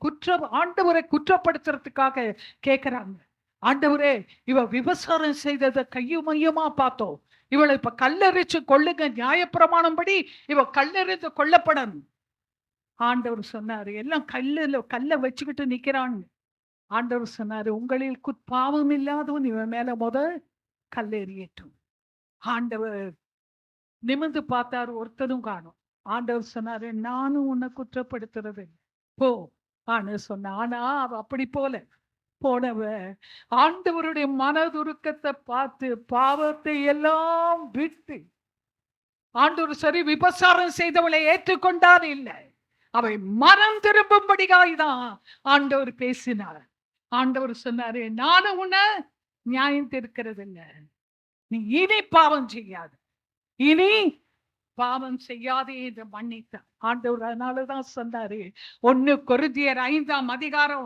ஆண்டவரை குற்றப்படுத்துறதுக்காக கேட்கிறாங்க. ஆண்டவரே, இவ விபசாரம் செய்ததை கையும் மையமா பார்த்தோம், இவளை இப்ப கல்லெறிச்சு கொள்ளுங்க, நியாயப்பிரமாணம் படி இவ கல்லெறிந்து கொல்லப்படணும். ஆண்டவர் சொன்னாரு, எல்லாம் கல்ல வச்சுக்கிட்டு நிக்கிறாங்க. ஆண்டவர் சொன்னாரு, உங்களில் பாவம் இல்லாதவன் இவன் மேல கல்லெறியட்டும். ஆண்டவர் நிமிர்ந்து பார்த்தாரு, ஒருத்தரும் காணும். ஆண்டவர் சொன்னாரு, நானும் உன்னை குற்றப்படுத்துறது போ ஆண்டு சொன்ன. ஆனா அவ அப்படி போனவ ஆண்டவருடைய மனதுருக்கத்தை பார்த்து பாவத்தை எல்லாம் விட்டு, ஆண்டவர் சரி விபசாரம் செய்தவளை ஏற்றுக்கொண்டார் இல்லை, அவை மனம் திரும்பும்படியாய்தான் ஆண்டவர் பேசினார். ஆண்டவர் சொன்னாரு, நானும் உன்னை நியாயம் தீர்க்கிறது இல்லை, நீ இனி பாவம் செய்யாது, இனி பாவம் செய்யாதே என்று மன்னித்தார் ஆண்டவர். அதனாலதான் சொன்னாரு 1 கொரிந்தியர் 5:4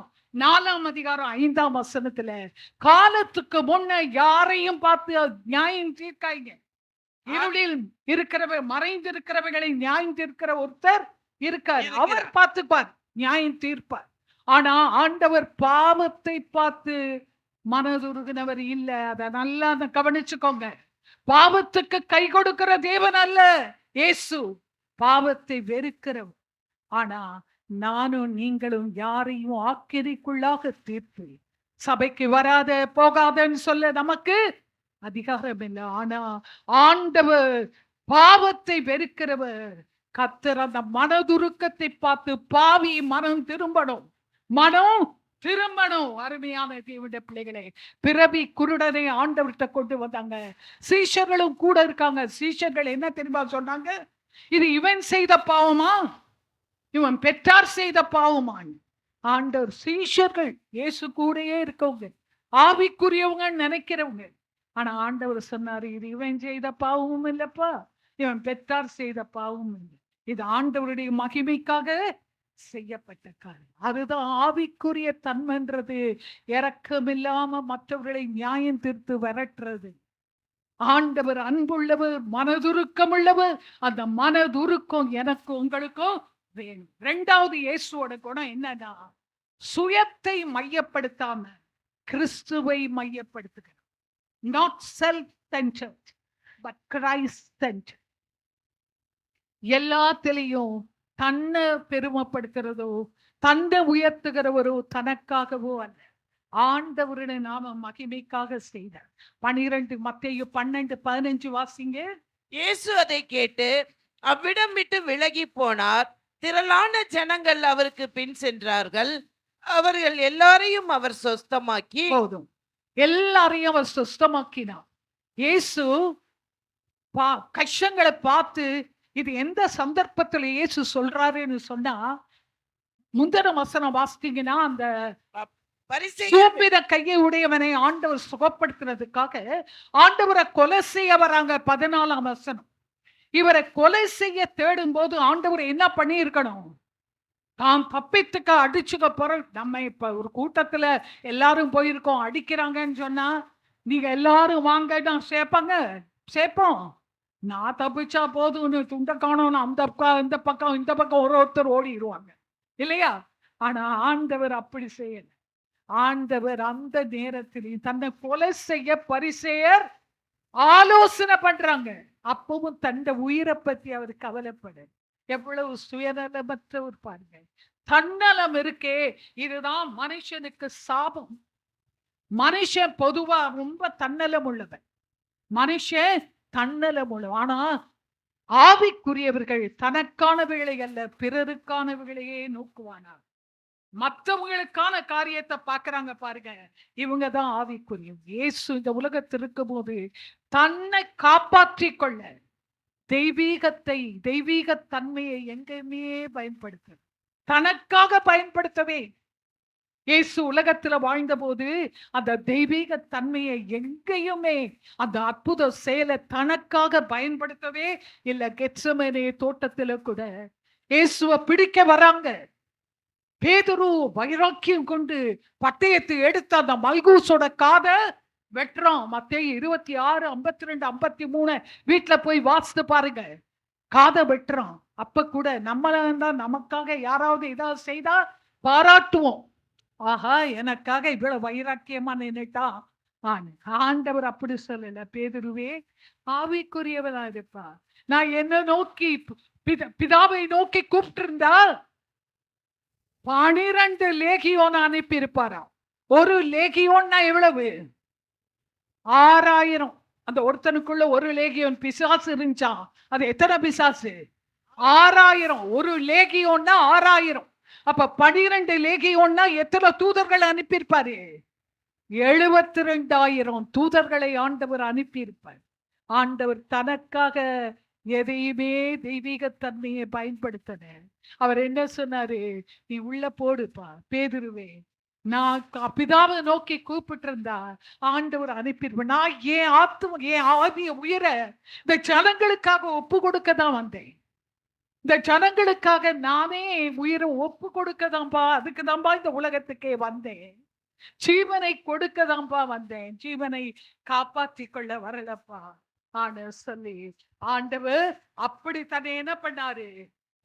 காலத்துக்கு முன்ன யாரையும் பார்த்து நியாயம் தீர்க்காங்க. இருளில் இருக்கிறவ மறைந்து இருக்கிறவர்களை நியாயம் தீர்க்கிற ஒருத்தர் இருக்கார், அவர் பார்த்துப்பார், நியாயம் தீர்ப்பார். ஆனா ஆண்டவர் பாவத்தை பார்த்து மனதுருகினவர் இல்ல. அதை நல்லா கவனிச்சுக்கோங்க. பாவத்துக்கு கை கொடுக்கிற தேவன் அல்ல இயேசு, பாவத்தை வெறுக்கிறவர். ஆனா நானும் நீங்களும் யாரையும் ஆக்கிரிக்குள்ளாக தீர்ப்பு சபைக்கு வராத போகாதன்னு சொல்ல நமக்கு அதிகாரம் இல்லை. ஆனா ஆண்டவர் பாவத்தை வெறுக்கிறவர். கர்த்தர் அந்த மனதுருக்கத்தை பார்த்து பாவி மனம் திரும்பணும். அருமையான தேவனுடைய பிள்ளைகளே, பிறவி குருடனை ஆண்டவர்கிட்ட கொண்டு வந்தாங்க. சீஷர்களும் கூட இருக்காங்க. சீஷர்கள் என்ன தெரியுமா சொன்னாங்க, இது இவன் செய்த பாவமா, இவன் பெற்றார் செய்த பாவமா? ஆண்டவர் சீஷர்கள் இயேசு கூடயே இருக்கவங்க, ஆவிக்குரியவங்க நினைக்கிறவங்க. ஆனா ஆண்டவர் சொன்னாரு, இது இவன் செய்த பாவமும் இல்லப்பா, இவன் பெற்றார் செய்த பாவமும் இல்லை, இது ஆண்டவருடைய மகிமைக்காக செய்யப்பட்ட காரியம். அதுதான் ஆவிக்குரிய தன்மைன்றது. இரக்கமில்லாம மற்றவர்களை நியாயம் தீர்த்து விரட்டுறது. ஆண்டவர் அன்புள்ளவர், மனதுருக்கம் உள்ளவர். அந்த மனதுருக்கம் எனக்கும் உங்களுக்கும் வேணும். 2வது இயேசுவோட குணம் என்னன்னா, சுயத்தை மையப்படுத்தாம கிறிஸ்துவை மையப்படுத்துகிறார். Not self centred but Christ centred. எல்லாத்திலையும் தன்னை பெருமைப்படுத்துறதோ தன்னை உயர்த்துகிறவரோ தனக்காகவோ அல்ல, ஆண்டவருடைய நாம மகிமைக்காக செய்தார். மத்தேயு 12:15 வாசிங்க. இயேசு அதை கேட்டு அவ்விடம் விட்டு விலகி போனார். திரளான ஜனங்கள் அவருக்கு பின் சென்றார்கள். அவர்கள் எல்லாரையும் அவர் சொஸ்தமாக்கி, போதும், எல்லாரையும் அவர் சொஸ்தமாக்கினார். இயேசு கஷ்டங்களை பார்த்து, இது எந்த சந்தர்ப்பத்தில் இயேசு சொல்றாருன்னு சொன்னா, முந்தின வசனம் வாசித்தீங்கன்னா, அந்த சூம்பின கையை உடையவனை ஆண்டவர் சுகப்படுத்துறதுக்காக ஆண்டவரை கொலை செய்ய வராங்க. 14ஆம் வசனம். இவரை கொலை செய்ய தேடும் போது ஆண்டவர் என்ன பண்ணி இருக்கணும், தான் தப்பித்துக்க அடிச்சுக்க போற. நம்ம இப்ப ஒரு கூட்டத்துல எல்லாரும் போயிருக்கோம், அடிக்கிறாங்கன்னு சொன்னா நீங்க எல்லாரும் வாங்க தான் சேர்ப்போம். நான் தப்பிச்சா போதும், துண்ட காணோம், இந்த பக்கம் ஒருத்தர் ஓடிடுவாங்க இல்லையா? ஆனா ஆண்டவர் அப்படி செய்யல. ஆண்டவர் அந்த நேரத்தில் தன்னை கொலை செய்ய பரிசேயர் ஆலோசனை பண்றாங்க. அப்பவும் தந்த உயிரை பத்தி அவர் கவலைப்பட. எவ்வளவு சுயநலமற்றவர் பாருங்க. தன்னலம் இருக்கே, இதுதான் மனுஷனுக்கு சாபம். மனுஷன் பொதுவா ரொம்ப தன்னலம் உள்ளவன். மனுஷன் தன்னலம் உள்ளவன். ஆனா ஆவிக்குரியவர்கள் தனக்கானவைகளை அல்ல, பிறருக்கானவைகளையே நோக்குவானார். மற்றவங்களுக்கான காரியத்தை பார்க்கறாங்க பாருங்க. இவங்கதான் ஆவிக்குரிய. இயேசு இந்த உலகத்தில் இருக்கும் போது தன்னை காப்பாற்றிக் கொள்ள தெய்வீக தன்மையை எங்கேயுமே பயன்படுத்த, தனக்காக பயன்படுத்தவே. இயேசு உலகத்துல வாழ்ந்த போது அந்த தெய்வீக தன்மையை எங்கேயுமே, அந்த அற்புத செயலை தனக்காக பயன்படுத்தவே இல்ல. கெத்செமனே தோட்டத்துல கூட இயேசுவை பிடிக்க வராங்க. பேதுரு வைராக்கியம் கொண்டு பட்டயத்தை எடுத்து அந்த மல்கூசோட காதை வெட்டுறான். மத்தேயு 26, 52, 53 வீட்டுல போய் வாசித்து பாருங்க. காதை வெட்டுறான். அப்ப கூட நம்மள நமக்காக யாராவது ஏதாவது செய்தா பாராட்டுவோம். ஆஹா, எனக்காக இவ்வளவு வைராக்கியமா நின்னுட்டா. ஆண்டவர் அப்படி சொல்லல. பேதுருவே, ஆவிக்குரியவனா இருப்பா. நான் என்ன நோக்கி பிதாவை நோக்கி கூப்பிட்டு இருந்தா 12 லேகியோன் அனுப்பி இருப்பாரா. ஒரு லேகியோன்னா எவ்வளவு? 6000. அந்த ஒருத்தனுக்குள்ள ஒரு லேகியோன் பிசாசு இருந்துச்சா. அது எத்தனை பிசாசு? 6000. ஒரு லேகியோன்னா 6000. அப்ப 12 லேகியோன்னா எத்தனை தூதர்களை அனுப்பியிருப்பாரு? 72,000 தூதர்களை ஆண்டவர் அனுப்பியிருப்பார். ஆண்டவர் தனக்காக எதையுமே தெய்வீகத்தன்மையை பயன்படுத்தின. அவர் என்ன சொன்னாரு? நீ உள்ள போடுப்பா பேதுருவே. நான் பிதாவை நோக்கி கூப்பிட்டு இருந்தா ஆண்டவர் அனுப்பிடுவேன். நான் என் ஆவிய உயிர இந்த ஜனங்களுக்காக ஒப்பு கொடுக்க தான் வந்தேன். இந்த ஜனங்களுக்காக நானே உயிரை ஒப்பு கொடுக்க தான்ப்பா. அதுக்கு தான்ப்பா இந்த உலகத்துக்கே வந்தேன். ஜீவனை கொடுக்க தான்ப்பா வந்தேன். ஜீவனை காப்பாற்றிக் கொள்ள வரலப்பா ஆன சொல்லி ஆண்டவர் அப்படி தன்னை என்ன பண்ணாரு?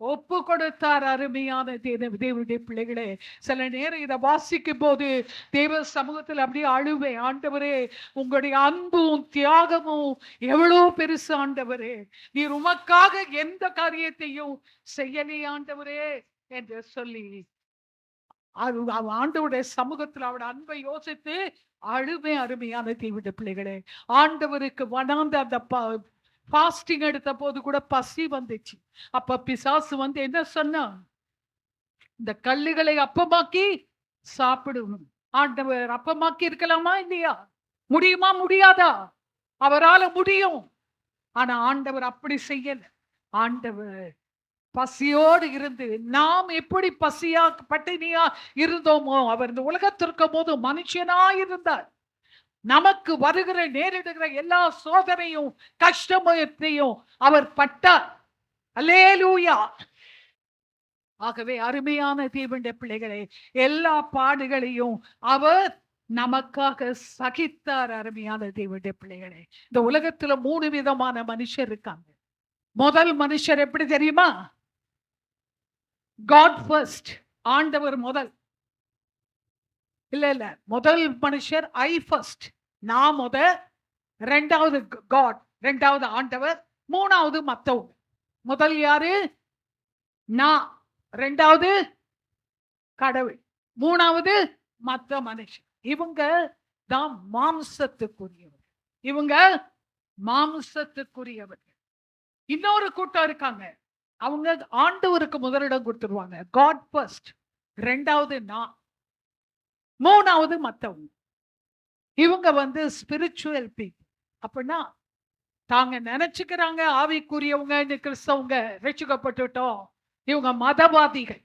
ஒப்பு கொடுத்தார். அருமையான தேவனுடைய பிள்ளைகளே, சில நேரம் இதை வாசிக்கும் போது தேவ சமூகத்தில் அப்படியே அழுவேன். ஆண்டவரே, உங்களுடைய அன்பும் தியாகமும் எவ்வளவு பெருசு ஆண்டவரே. நீர் உமக்காக எந்த காரியத்தையும் செய்யலே ஆண்டவரே என்று சொல்லி ஆண்டவருடைய சமூகத்தில் அவருடைய அன்பை யோசித்து அழுவே. அருமையான தேவனுடைய பிள்ளைகளே, ஆண்டவருக்கு வனாந்த அந்த பாஸ்டிங் எடுத்த போது கூட பசி வந்துச்சு. அப்ப பிசாசு வந்து என்ன சொன்னா? இந்த கல்லுகளை அப்பமாக்கி சாப்பிடணும். ஆண்டவர் அப்பமாக்கி இருக்கலாமா இல்லையா? முடியுமா? முடியாதா? அவரால முடியும். ஆனா ஆண்டவர் அப்படி செய்யல. ஆண்டவர் பசியோடு இருந்து, நாம் எப்படி பசியா பட்டினியா இருந்தோமோ அவர் இந்த உலகத்திற்கும் போது மனுஷனா இருந்தார். நமக்கு வருகிற நேரிடுகிற எல்லா சோதனையும் கஷ்டத்தையும் அவர் பட்டார். அல்லேலூயா. ஆகவே அருமையான தேவனுடைய பிள்ளைகளே, எல்லா பாடுகளையும் அவர் நமக்காக சகித்தார். அருமையான தேவனுடைய பிள்ளைகளே, இந்த உலகத்துல 3 விதமான மனுஷர் இருக்காங்க. முதல் மனுஷர் எப்படி தெரியுமா? God first. ஆண்டவர் முதல். இல்ல முதல் மனுஷர் I first. நான் ரெண்டாவது God, ரெண்டாவது ஆண்டவர், மூணாவது மத்தவங்க. முதல் யாரு? நான். ரெண்டாவது கடவுள், மூணாவது மத்த மனுஷன். இவங்க தான் மாம்சத்துக்குரியவர். இவங்க மாம்சத்துக்குரியவர்கள். இன்னொரு கூட்டம் இருக்காங்க. அவங்க ஆண்டவருக்கு முதலிடம் கொடுத்துருவாங்க. God first. ரெண்டாவது நான், மூணாவது மத்தவங்க. இவங்க வந்து ஸ்பிரிச்சுவல் பீப்புள். அப்படின்னா தாங்க நினைச்சுக்கிறாங்க ஆவிக்குரியவங்க, கிறிஸ்தவங்க ரட்சிக்கப்பட்டுட்டோம். இவங்க மதவாதிகள்.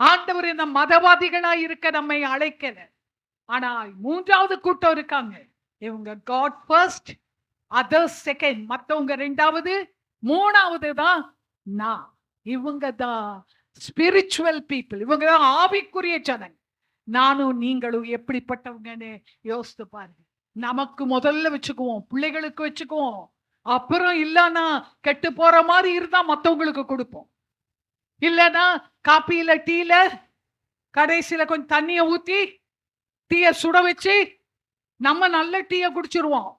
ஆண்டவர் இந்த மதவாதிகளா இருக்க நம்மை அழைக்கல. ஆனா மூன்றாவது கூட்டம் இருக்காங்க. இவங்க God first, others second. மத்தவங்க ரெண்டாவது, மூணாவது தான் நான். இவங்க தான் ஸ்பிரிச்சுவல் பீப்புள். இவங்க தான் ஆவிக்குரிய ஜனங்க. நானும் நீங்களும் எப்படிப்பட்டவங்கன்னு யோசித்து பாருங்க. நமக்கு முதல்ல வச்சுக்குவோம், பிள்ளைகளுக்கு வச்சுக்குவோம். அப்புறம் இல்லைன்னா கெட்டு போற மாதிரி இருந்தா மற்றவங்களுக்கு கொடுப்போம். இல்லைன்னா காப்பியில டீல கடைசியில கொஞ்சம் தண்ணிய ஊத்தி டீய சுட வச்சு நம்ம நல்ல டீய குடிச்சிருவோம்.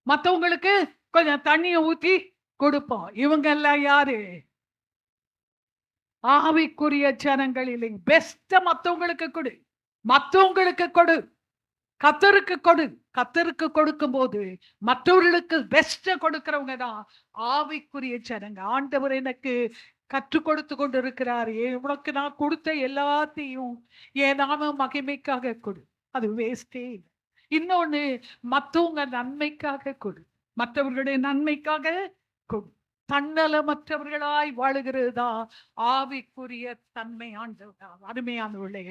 மத்தவங்களுக்கு கொஞ்சம் தண்ணியை ஊத்தி கொடுப்போம். இவங்க எல்லாம் யாரு? ஆவிக்குரிய ஜனங்கள் இல்லைங்க. பெஸ்ட மத்தவங்களுக்கு கொடு, மத்தவங்களுக்கு கொடு, கத்தருக்கு கொடு. கத்தருக்கு கொடுக்கும் போது மற்றவர்களுக்கு பெஸ்ட கொடுக்கிறவங்க தான் ஆவிக்குரிய ஜனங்க. ஆண்டவர் எனக்கு கற்றுக் கொடுத்து கொண்டு இருக்கிறார். உனக்கு நான் கொடுத்த எல்லாத்தையும் என் நாம மகிமைக்காக கொடு. அது வேஸ்டே இல்லை. இன்னொன்னு, மற்றவங்க நன்மைக்காக கொடு, மற்றவர்களுடைய நன்மைக்காக கொடு. தன்னலமற்றவர்களாய் வாழுகிறது தான் ஆவிக்குரிய தன்மை. ஆண்டவர் அருமையானவர்களே,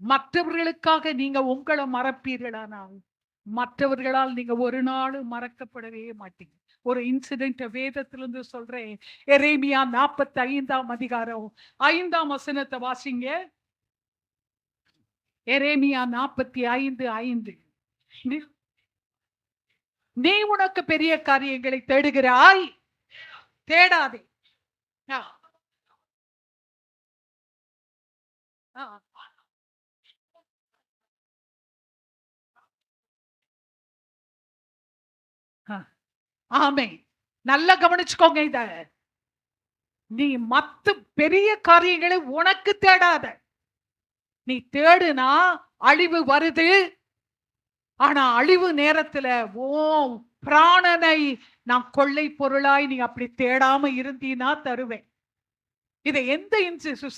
மற்றவர்களுக்காக நீங்க உங்களை மறப்பீர்களானால் மற்றவர்களால் நீங்க ஒரு நாளும் மறக்கப்படவே மாட்டீங்க. ஒரு இன்சிடென்ட் வேதத்திலிருந்து சொல்றேன். எரேமியா 45ஆம் அதிகாரம் 5ஆம் வசனத்தை வாசிங்க. எரேமியா 45:5. நீ உனக்கு பெரிய காரியங்களை தேடுகிறாய், தேடாதே. ஆமே, நல்லா கவனிச்சுக்கோங்க. இத நீ மத்த பெரிய காரியங்களை உனக்கு தேடாத. நீ தேடுனா அழிவு வருது. ஆனா அழிவு நேரத்துல ஓ பிராணனை நான் கொள்ளை பொருளாய் நீ அப்படி தேடாம இருந்தீனா தருவேன். இதை எந்த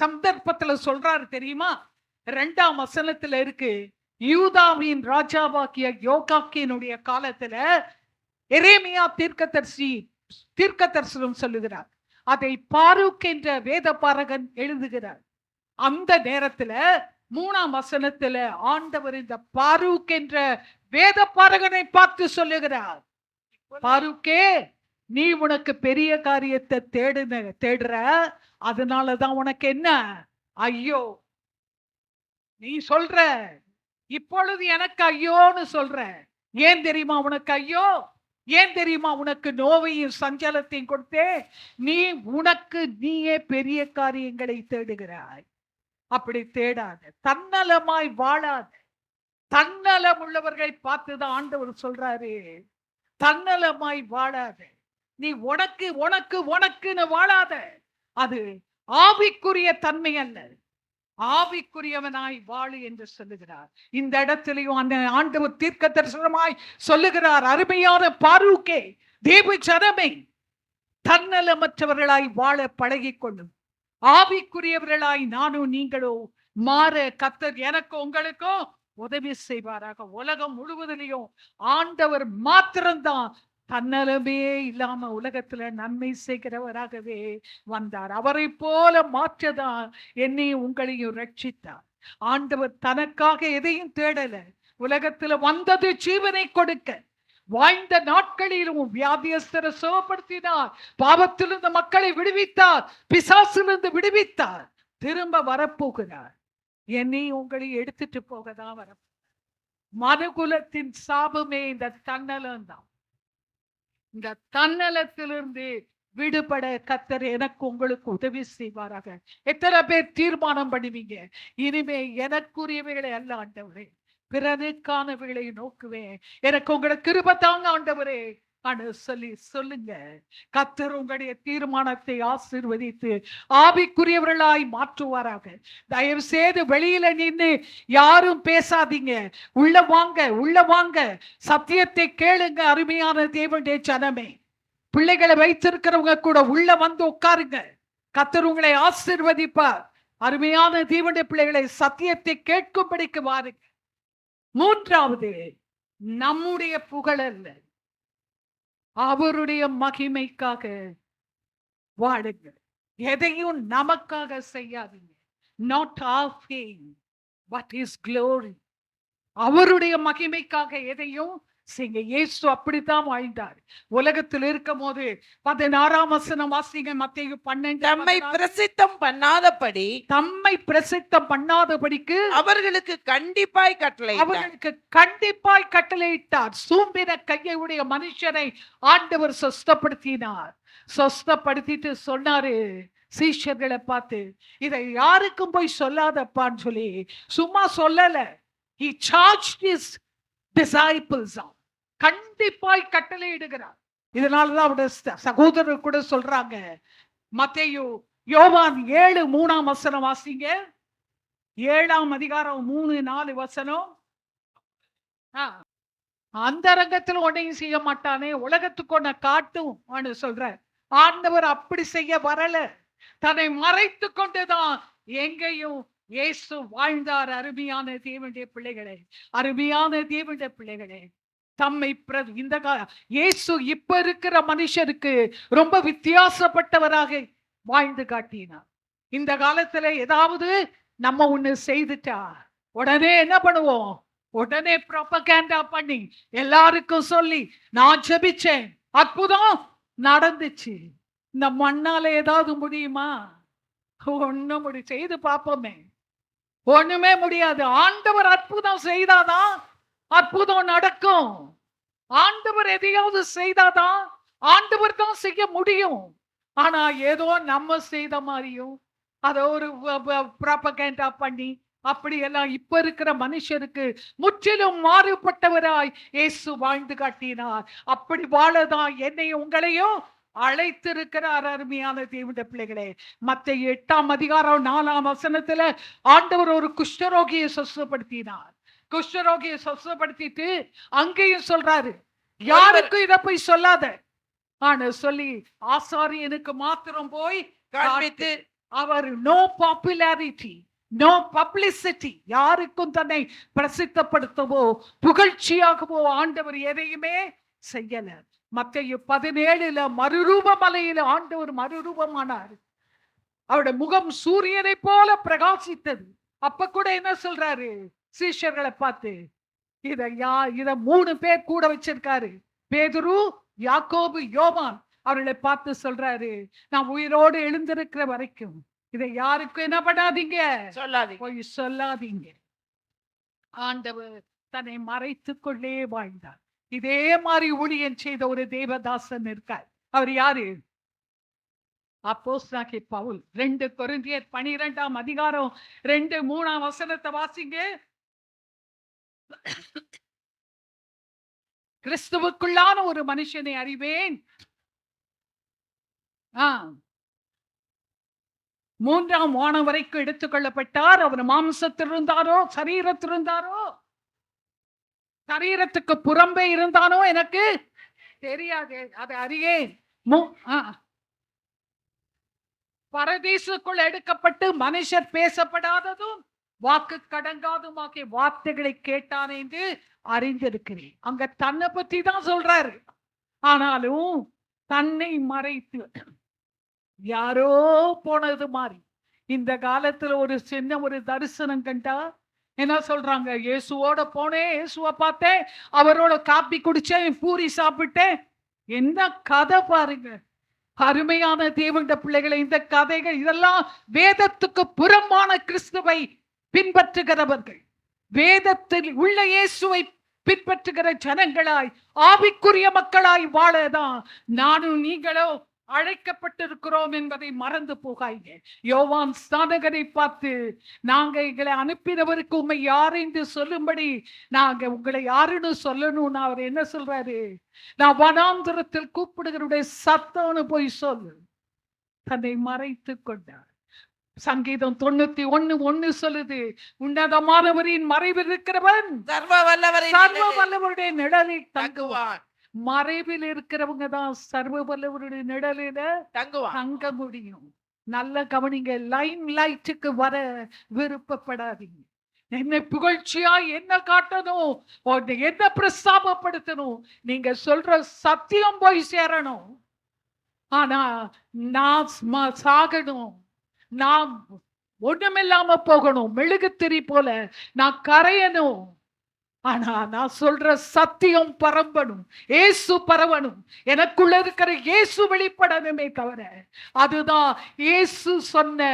சந்தர்ப்பத்துல சொல்றாரு தெரியுமா? 2ஆம் வசனத்துல இருக்கு. யூதாவின் ராஜாவாக்கிய யோகாக்கியனுடைய காலத்துல எரேமியா தீர்க்கதரிசனம் சொல்லுகிறார். அதை பாரூக் என்ற வேத பாரகன் எழுதுகிறார். அந்த நேரத்துல 3ஆம் வசனத்துல ஆண்டவர் இந்த பாரூக் என்ற வேத பாரகனை பார்த்து சொல்லுகிறார், பாரூக்கே, நீ உனக்கு பெரிய காரியத்தை தேடுற, அதனாலதான் உனக்கு என்ன ஐயோ. நீ சொல்ற இப்பொழுது எனக்கு ஐயோன்னு சொல்ற. ஏன் தெரியுமா உனக்கு ஐயோ? ஏன் தெரியுமா உனக்கு நோவையும் சஞ்சலத்தையும் கொடுத்தே? நீயே பெரிய காரியங்களை தேடுகிறாய். அப்படி தேடாத, தன்னலமாய் வாழாத. தன்னலம் உள்ளவர்களை பார்த்துதான் ஆண்டவர் சொல்றாரு, தன்னலமாய் வாழாத. நீ உனக்கு உனக்கு உனக்குன்னு வாழாத. அது ஆவிக்குரிய தன்மை அல்ல. ஆவிக்குரியவனாய் வாழு என்று சொல்லுகிறார். இந்த இடத்திலையும் அந்த ஆண்டவர் தீர்க்க தரிசனமாய் சொல்லுகிறார், அருமையான பாரூக்கே, தேவ ஜனமே, தன்னலமற்றவர்களாய் வாழ பழகிக் கொள்ளும். ஆவிக்குரியவர்களாய் நானும் நீங்களோ மாற கர்த்தர் எனக்கு உங்களுக்கும் உதவி செய்வாராக. உலகம் முழுவதிலையும் ஆண்டவர் மாத்திரம்தான் தன்னலமே இல்லாம உலகத்துல நன்மை செய்கிறவராகவே வந்தார். அவரை போல மாற்றதான் என்னையும் உங்களையும் ரட்சித்தார். ஆண்டவர் தனக்காக எதையும் தேடல. உலகத்துல வந்தது ஜீவனை கொடுக்க. வாழ்ந்த நாட்களிலும் வியாதியஸ்தரை சுகப்படுத்தினார், பாவத்திலிருந்து மக்களை விடுவித்தார், பிசாசிலிருந்து விடுவித்தார். திரும்ப வரப்போகிறார். என்னை உங்களை எடுத்துட்டு போகதான் வர. மனுகுலத்தின் சாபமே இந்த தன்னலம் தான். இந்த தன்னலத்திலிருந்து விடுபட கர்த்தர் எனக்கு உங்களுக்கு உதவி செய்வாராக. எத்தனை பேர் தீர்மானம் பண்ணுவீங்க, இனிமே எனக்குரியவைகளை அல்ல ஆண்டவரே, பிறனுக்கானவைகளை நோக்குவேன், எனக்கு உங்களை கிருபை தாங்க ஆண்டவரே சொல்லுங்க. கர்த்தர் உங்களுடைய தீர்மானத்தை ஆசீர்வதித்து ஆவிக்குரியவர்களாய் மாற்றுவாராக. தயவு செய்து வெளியில நின்று யாரும் பேசாதீங்க. உள்ள வாங்க, உள்ள வாங்க, சத்தியத்தை கேளுங்க. அருமையான தேவனுடைய ஜனமே, பிள்ளைகளை வைத்திருக்கிறவங்க கூட உள்ள வந்து உட்காருங்க. கர்த்தர் உங்களை ஆசீர்வதிப்பார். அருமையான தேவனுடைய பிள்ளைகளை சத்தியத்தை கேட்கும்படிக்கு வாருங்க. மூன்றாவது, நம்முடைய புகழ் அல்ல, அவருடைய மகிமைக்காக வாழுங்கள். எதையும் நமக்காக செய்யாதீங்க. Not our fame, but his glory. அவருடைய மகிமைக்காக எதையும் செய்யுங்க. இயேசு அப்படித்தான் வாழ்ந்தார். உலகத்தில் இருக்கும் போது 16ஆம் வசனம் வாசிங்க. மத்தேயு 12. தம்மை பிரசித்தம் பண்ணாதபடி, தம்மை பிரசித்தம் பண்ணாதபடிக்கு அவர்களுக்கு கண்டிப்பாய் கட்டளையிட்டார். சூம்பின கையை உடைய மனுஷனை ஆண்டவர் சொஸ்தப்படுத்தினார். சொஸ்தப்படுத்திட்டு சொன்னாரு சீஷர்களை பார்த்து, இதை யாருக்கும் போய் சொல்லாதப்பான்னு சொல்லி சும்மா சொல்லல. He charged his disciples. கண்டிப்பாய் கட்டளையிடுகிறார். இதனாலதான் அவருடைய சகோதரர் கூட சொல்றாங்க, மத்தேயு யோவான் 7:3 வாசிங்க. 7ஆம் அதிகாரம் 3-4 வசனம். அந்த ரங்கத்தில் ஒன்னையும் செய்ய மாட்டானே, உலகத்துக்கு ஒன்ன காட்டும் சொல்ற. ஆண்டவர் அப்படி செய்ய வரல, தன்னை மறைத்து கொண்டுதான் எங்கேயும் இயேசு வாழ்ந்தார். அருமையான தேவனுடைய பிள்ளைகளே, அருமையான தேவனுடைய பிள்ளைகளே, தம்மை இந்த இயேசு இப்ப இருக்கிற மனுஷருக்கு ரொம்ப வித்தியாசப்பட்டவராக வாழ்ந்து காட்டினார். இந்த காலத்துல ஏதாவது நம்ம ஒண்ணு செய்துட்டா உடனே என்ன பண்ணுவோம்? உடனே ப்ரோபகேண்டா பண்ணி எல்லாருக்கும் சொல்லி, நான் ஜெபிச்சேன், அற்புதம் நடந்துச்சு. இந்த மண்ணால ஏதாவது முடியுமா? ஒண்ணும் செய்து பார்ப்போமே, ஒண்ணுமே முடியாது. ஆண்டவர் அற்புதம் செய்தாதான் அற்புதம் நடக்கும். ஆண்டவர் எதையாவது செய்தாதான் ஆண்டவர் தான் செய்ய முடியும். ஆனா ஏதோ நம்ம செய்த மாதிரியும் அதை ஒரு ப்ரோபகேண்டா பண்ணி அப்படியெல்லாம் இப்ப இருக்கிற மனுஷருக்கு முற்றிலும் மாறுபட்டவராய் இயேசு வாழ்ந்து காட்டினார். அப்படி வாழதான் என்னை உங்களையும் அழைத்திருக்கிறார். அருமையான தேவனுடைய பிள்ளைகளே, மத்தேயு 8ஆம் அதிகாரம் 4ஆம் வசனத்துல ஆண்டவர் ஒரு குஷ்டரோகியை சொஸ்தப்படுத்தினார். குஷ்டரோகியை சொஸ்தப்படுத்திட்டு அங்கேயும் சொல்றாரு, யாருக்கும் இதை போய் சொல்லாத, ஆனா சொல்லி ஆசாரியனுக்கு மாத்திரம் போய் காண்பித்து, அவர் நோ பாப்புலாரிட்டி, நோ பப்ளிசிட்டி, யாருக்கும் தன்னை பிரசித்தப்படுத்தவோ புகழ்ச்சியாகவோ ஆண்டவர் எதையுமே செய்யல. மத்தேயு 17 மறுரூப மலையில ஆண்டவர் மறுரூபமானார். அவருடைய முகம் சூரியனை போல பிரகாசித்தது. அப்ப கூட என்ன சொல்றாரு சீஷர்களை பார்த்து, இத 3 பேர் கூட வச்சிருக்காரு, பேதுரு, யாக்கோபு, யோவான். அவர்களை பார்த்து சொல்றாரு, நான் உயிரோடு எழுந்திருக்கிற வரைக்கும் இதை யாருக்கும் என்ன பண்ணாதீங்க, போய் சொல்லாதீங்க. ஆண்டவர் தன்னை மறைத்துக் கொண்டே வாழ்ந்தார். இதே மாதிரி ஊழியம் செய்த ஒரு தேவதாசன் இருக்கார். அவர் யாரு? அப்போஸ்தலனாகிய பவுல். 2 கொரிந்தியர் 12ஆம் அதிகாரம் 2-3 வசனத்தை வாசிங்க. கிறிஸ்துவுக்குள்ளான ஒரு மனுஷனை அறிவேன். 3ஆம் வானம் வரைக்கும் எடுத்துக்கொள்ளப்பட்டார். அவர் மாம்சத்தில் இருந்தாரோ சரீரத்தில் இருந்தாரோ, சரீரத்துக்கு புறம்பே இருந்தானோ எனக்கு தெரியாது, அதை அறியேன். பரதீசுக்குள் எடுக்கப்பட்டு மனுஷர் பேசப்படாததும் வாக்கு கடங்காதுமாக்கிய வார்த்தைகளை கேட்டான் என்று அறிந்திருக்கிறேன். அங்க தன்னை பத்தி தான் சொல்றாரு. ஆனாலும் தன்னை மறைத்து யாரோ போனது மாதிரி. இந்த காலத்துல ஒரு சின்ன ஒரு தரிசனம் கண்டா என்ன சொல்றாங்க, இயேசுவோட போனேன், இயேசுவை பார்த்தேன், அவரோட காப்பி குடிச்சேன், பூரி சாப்பிட்டேன். என்ன கதை பாருங்க. அருமையான தேவனுடைய பிள்ளைகளை, இந்த கதைகள் இதெல்லாம் வேதத்துக்கு புறம்பான கிறிஸ்துவை பின்பற்றுகிறவர்கள், வேதத்தில் உள்ள இயேசுவை பின்பற்றுகிற ஜனங்களாய் ஆவிக்குரிய மக்களாய் வாழதான் நானும் நீங்களோ அழைக்கப்பட்டிருக்கிறோம் என்பதை மறந்து போகாய்ங்க. யோவான் ஸ்நானகரை பார்த்து, நாங்க எங்களை அனுப்பினவருக்கு உண்மை யார் என்று சொல்லும்படி நாங்க உங்களை யாருன்னு சொல்லணும்னு அவர் என்ன சொல்றாரு, நான் வனாந்திரத்தில் கூப்பிடுகிறவருடைய சத்தம்னு போய் சொல்லு. தன்னை மறைத்து கொண்டார். சங்கீதம் 91:1 சொல்லுது, உன்னதமானவரின் மறைவில் இருக்கிறவன் சர்வ வல்லவருடைய நிழலில் தங்குவான். மறைவில் இருக்கிறவங்க தான் சர்வ வல்லவருடைய நிழலில தங்க முடியும். நல்ல கவனிங்க, லைன் லைட்டுக்கு வர விருப்பப்படாதீங்க. என்ன புகழ்ச்சியா என்ன காட்டணும், என்ன பிரஸ்தாபப்படுத்தணும், நீங்க சொல்ற சத்தியம் போய் சேரணும். ஆனா நான் சாகணும், நான் ஒண்ணுமில்லாம போகணும், மெழுகுத்திரி போல நான் கரையணும். ஆனா நான் சொல்ற சத்தியம் பரம்பணும், இயேசு பரவணும், எனக்குள்ள இருக்கிற இயேசு வெளிப்படணுமே தவிர. அதுதான் இயேசு சொன்ன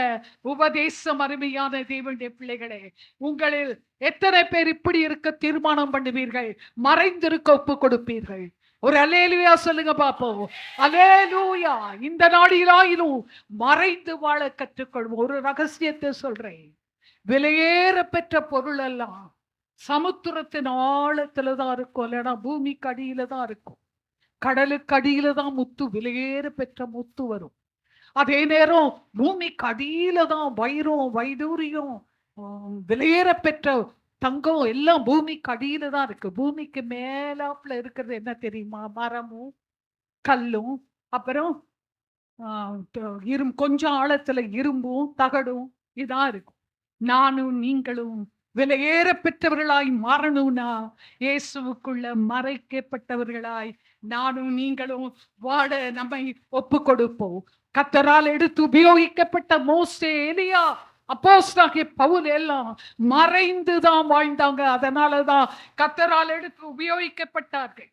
உபதேசம். அருமையான தேவனுடைய பிள்ளைகளே, உங்களில் எத்தனை பேர் இப்படி இருக்க தீர்மானம் பண்ணுவீர்கள், மறைந்திருக்க ஒப்பு கொடுப்பீர்கள்? ஒரு அல்லேலூயா சொல்லுங்க பாப்போம். அல்லேலூயா. இந்த நாளிலாயிலும் மறைந்து வாழ கற்றுக்கொள்வோம். ஒரு ரகசியத்தை சொல்றேன், விலையேற பெற்ற பொருள் எல்லாம் சமுத்திரத்தின் ஆழத்துல தான் இருக்கும், இல்லைன்னா பூமிக்கு அடியில தான் இருக்கும். கடலுக்கு அடியில தான் முத்து, விலையேற பெற்ற முத்து வரும். அதே நேரம் பூமிக்கு அடியில தான் வைரம், வைடூரியம், விலையேற பெற்ற தங்கம் எல்லாம் பூமிக்கு அடியில தான் இருக்கு. பூமிக்கு மேலாப்புல இருக்கிறது என்ன தெரியுமா? மரமும் கல்லும், அப்புறம் கொஞ்சம் ஆழத்துல இரும்பும் தகடும் இதான் இருக்கும். நானும் நீங்களும் விலையேற பெற்றவர்களாய் மாறணும்னா இயேசுவுக்குள்ள மறைக்கப்பட்டவர்களாய் நானும் நீங்களும் வாழ நம்மை ஒப்பு கொடுப்போம். கர்த்தரால் எடுத்து உபயோகிக்கப்பட்ட மோசே, எலியா, அப்போஸ்தலனாகிய பவுல் எல்லாம் மறைந்துதான் வாழ்ந்தாங்க. அதனாலதான் கர்த்தரால் எடுத்து உபயோகிக்கப்பட்டார்கள்.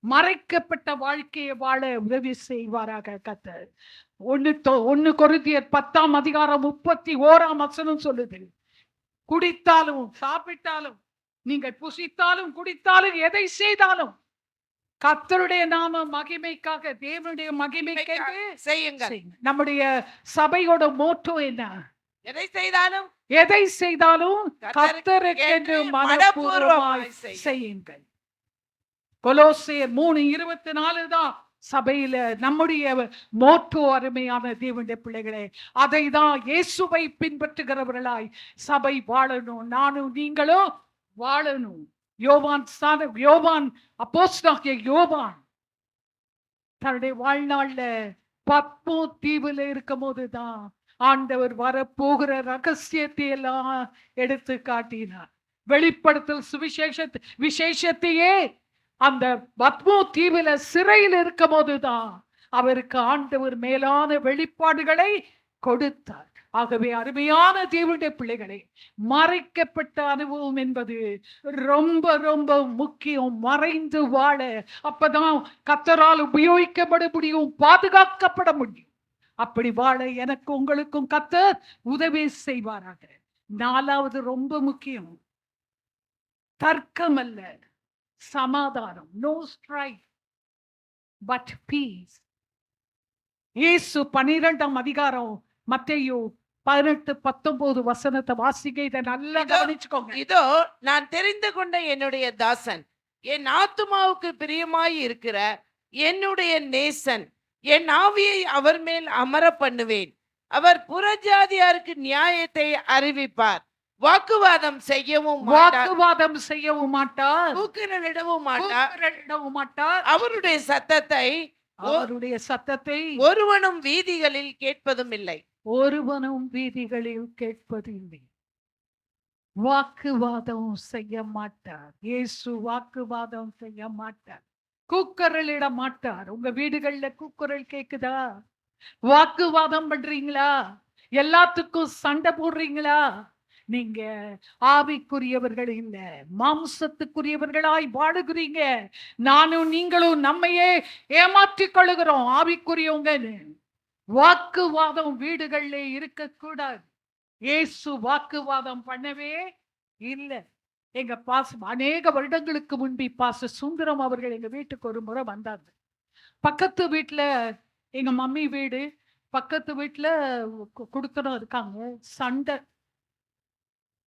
மறைக்கப்பட்ட வாழ்க்கையை வாழ உதவி செய்வாராக கர்த்தர். 1 கொரிந்தியர் 10:31 சொல்லுது, குடித்தாலும் சாப்பிட்டாலும் நீங்கள் புசித்தாலும் குடித்தாலும் எதை செய்தாலும் கர்த்தருடைய நாம மகிமைக்காக, தேவனுடைய மகிமைக்காக செய்யுங்கள். நம்முடைய சபையோட மோட்டோ என்ன? எதை செய்தாலும் கர்த்தருக்கென்று மனப்பூர்வமாய் செய்யுங்கள். கொலோசியர் 3:24 தான் சபையில நம்முடைய மோட்டோ. அருமையான தேவனுடைய பிள்ளைகளே, அதை தான் இயேசுவை பின்பற்றுகிறவர்களாய் சபை வாழணும். நானும் நீங்களும் வாழணும். யோவான் அப்போஸ்தலனாகிய யோவான் தன்னுடைய வாழ்நாள்ல பத்மோ தீவுல இருக்கும் போதுதான் ஆண்டவர் வரப்போகிற ரகசியத்தை எல்லாம் எடுத்து காட்டினார். வெளிப்படுத்தல் விசேஷத்தையே அந்த பத்மோ தீவுல சிறையில் இருக்கும் போதுதான் அவருக்கு ஆண்டவர் மேலான வெளிப்பாடுகளை கொடுத்தார். ஆகவே அருமையான தேவனுடைய பிள்ளைகளே, மறைக்கப்பட்ட அனுபவம் என்பது ரொம்ப ரொம்ப முக்கியம். மறைந்து வாழ, அப்பதான் கர்த்தரால் உபயோகிக்கப்பட முடியும், பாதுகாக்கப்பட முடியும். அப்படி வாழ எனக்கு உங்களுக்கும் கர்த்தர் உதவி செய்வாராக. 4வது ரொம்ப முக்கியம், தர்க்கம் அல்ல, சமாதானம். No strife but peace. இயேசு 12ஆம் அதிகாரம் மத்தேயு 18-19 வாசிக்க. இதை நல்லா கவனிச்சுக்கோங்க. இதோ நான் தெரிந்து கொண்ட என்னுடைய தாசன், என் ஆத்துமாவுக்கு பிரியமாய் இருக்கிற என்னுடைய நேசன், என் ஆவியை அவர் மேல் அமர பண்ணுவேன். அவர் புறஜாதியாருக்கு நியாயத்தை அறிவிப்பார். வாக்குவாதம் செய்யவும் மாட்டார், கூக்குரலிடவும் மாட்டார். அவருடைய சத்தத்தை ஒருவனும் வீதிகளில் கேட்பதும் இல்லை. வாக்குவாதம் செய்ய மாட்டார். இயேசு வாக்குவாதம் செய்ய மாட்டார், கூக்குரலிட மாட்டார். உங்க வீடுகள்ல கூக்குரல் கேக்குதா? வாக்குவாதம் பண்றீங்களா? எல்லாத்துக்கும் சண்டை போடுறீங்களா? நீங்க ஆவிக்குரியவர்கள் இல்ல, மாம்சத்துக்குரியவர்களாய் வாழுகிறீங்க. நானும் நீங்களும் நம்மையே ஏமாற்றிக் கொள்ளுகிறோம் ஆவிக்குரியவங்கன்னு. வாக்குவாதம் வீடுகள்ல இருக்கக்கூடாது. இயேசு வாக்குவாதம் பண்ணவே இல்லை. எங்க அநேக வருடங்களுக்கு முன்பு சுந்தரம் அவர்கள் எங்க வீட்டுக்கு ஒரு முறை வந்தாங்க. பக்கத்து வீட்டுல, எங்க மம்மி வீடு பக்கத்து வீட்டுல கொடுக்கணும் இருக்காங்க. சண்டை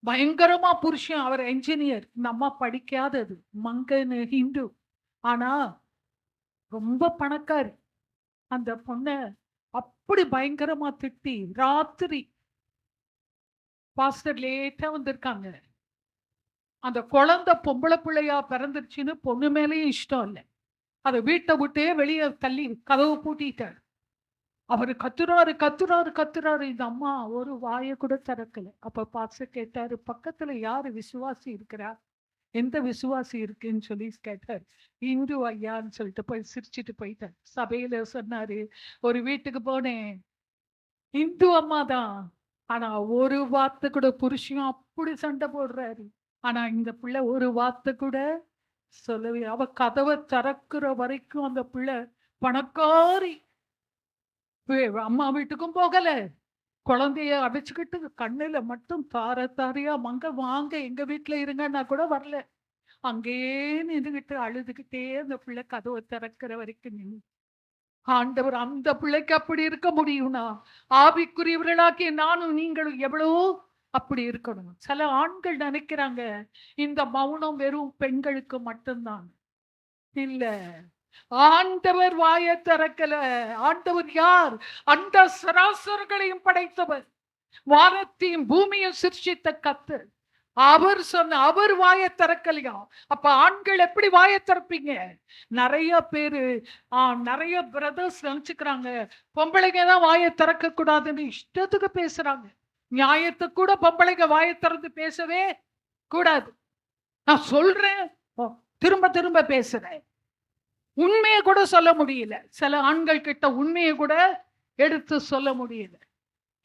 பயங்கரமா. புருஷன் அவர் என்ஜினியர், இந்த அம்மா படிக்காதது, மங்கன்னு ஹிந்து, ஆனா ரொம்ப பணக்காரி. அந்த பொண்ண அப்படி பயங்கரமா திட்டி, ராத்திரி பாஸ்டர் லேட்டா வந்திருக்காங்க. அந்த குழந்தை பொம்பளை பிள்ளையா பிறந்துருச்சுன்னு பொண்ணு மேலேயும் இஷ்டம் இல்லை. அதை வீட்டை விட்டே வெளியே தள்ளி கதவு பூட்டிட்டார். அவரு கத்துறாரு. இந்த அம்மா ஒரு வாயை கூட திறக்கல. அப்ப பாஸ்டர் கேட்டாரு, பக்கத்துல யாரு விசுவாசி இருக்கிறா? எந்த விசுவாசி இருக்குன்னு சொல்லி கேட்டார். இந்து ஐயான்னு சொல்லிட்டு போய் சிரிச்சுட்டு போயிட்டார். சபையில சொன்னாரு, ஒரு வீட்டுக்கு போனேன், இந்து அம்மா தான், ஆனா ஒரு வார்த்தை கூட, புருஷன் அப்படி சண்டை போடுறாரு, ஆனா இந்த பிள்ளை ஒரு வார்த்தை கூட சொல்லவே. அவ கதவை திறக்கிற வரைக்கும் அந்த பிள்ளை பணக்காரி, அம்மா வீட்டுக்கும் போகல, குழந்தைய அடைச்சுக்கிட்டு கண்ணுல மட்டும் தாரையா மங்க வாங்க எங்க வீட்டுல இருங்கன்னா கூட வரல. அங்கேயே நின்றுகிட்டு அழுதுகிட்டே அந்த பிள்ளை கதவை திறக்கிற வரைக்கும் நின்று. ஆண்டவர் அந்த பிள்ளைக்கு அப்படி இருக்க முடியும்னா, ஆவிக்குரியவர்களாக்கி நானும் நீங்களும் எவ்வளவு அப்படி இருக்கணும். சில ஆண்கள் நினைக்கிறாங்க இந்த மௌனம் வெறும் பெண்களுக்கு மட்டும்தான். இல்ல, ஆண்டவர் வாயை திறக்கல. ஆண்டவர் யார்? அந்த சராசரங்களையும் படைத்தவர், வானத்தையும் பூமியும் சிருஷ்டித்த கர்த்தர். அவர் சொன்ன, அவர் வாயை திறக்கலையா? அப்ப ஆண்கள் எப்படி வாயை திறப்பீங்க? நிறைய பேரு நிறைய பிரதர்ஸ் நினைச்சுக்கிறாங்க பொம்பளைங்க தான் வாயை திறக்க கூடாதுன்னு இஷ்டத்துக்கு பேசுறாங்க. நியாயத்தை கூட பொம்பளைங்க வாயை திறந்து பேசவே கூடாது. நான் சொல்றேன், திரும்ப திரும்ப பேசுறேன். உண்மையை கூட சொல்ல முடியல. சில ஆண்கள் கிட்ட உண்மையை கூட எடுத்து சொல்ல முடியல.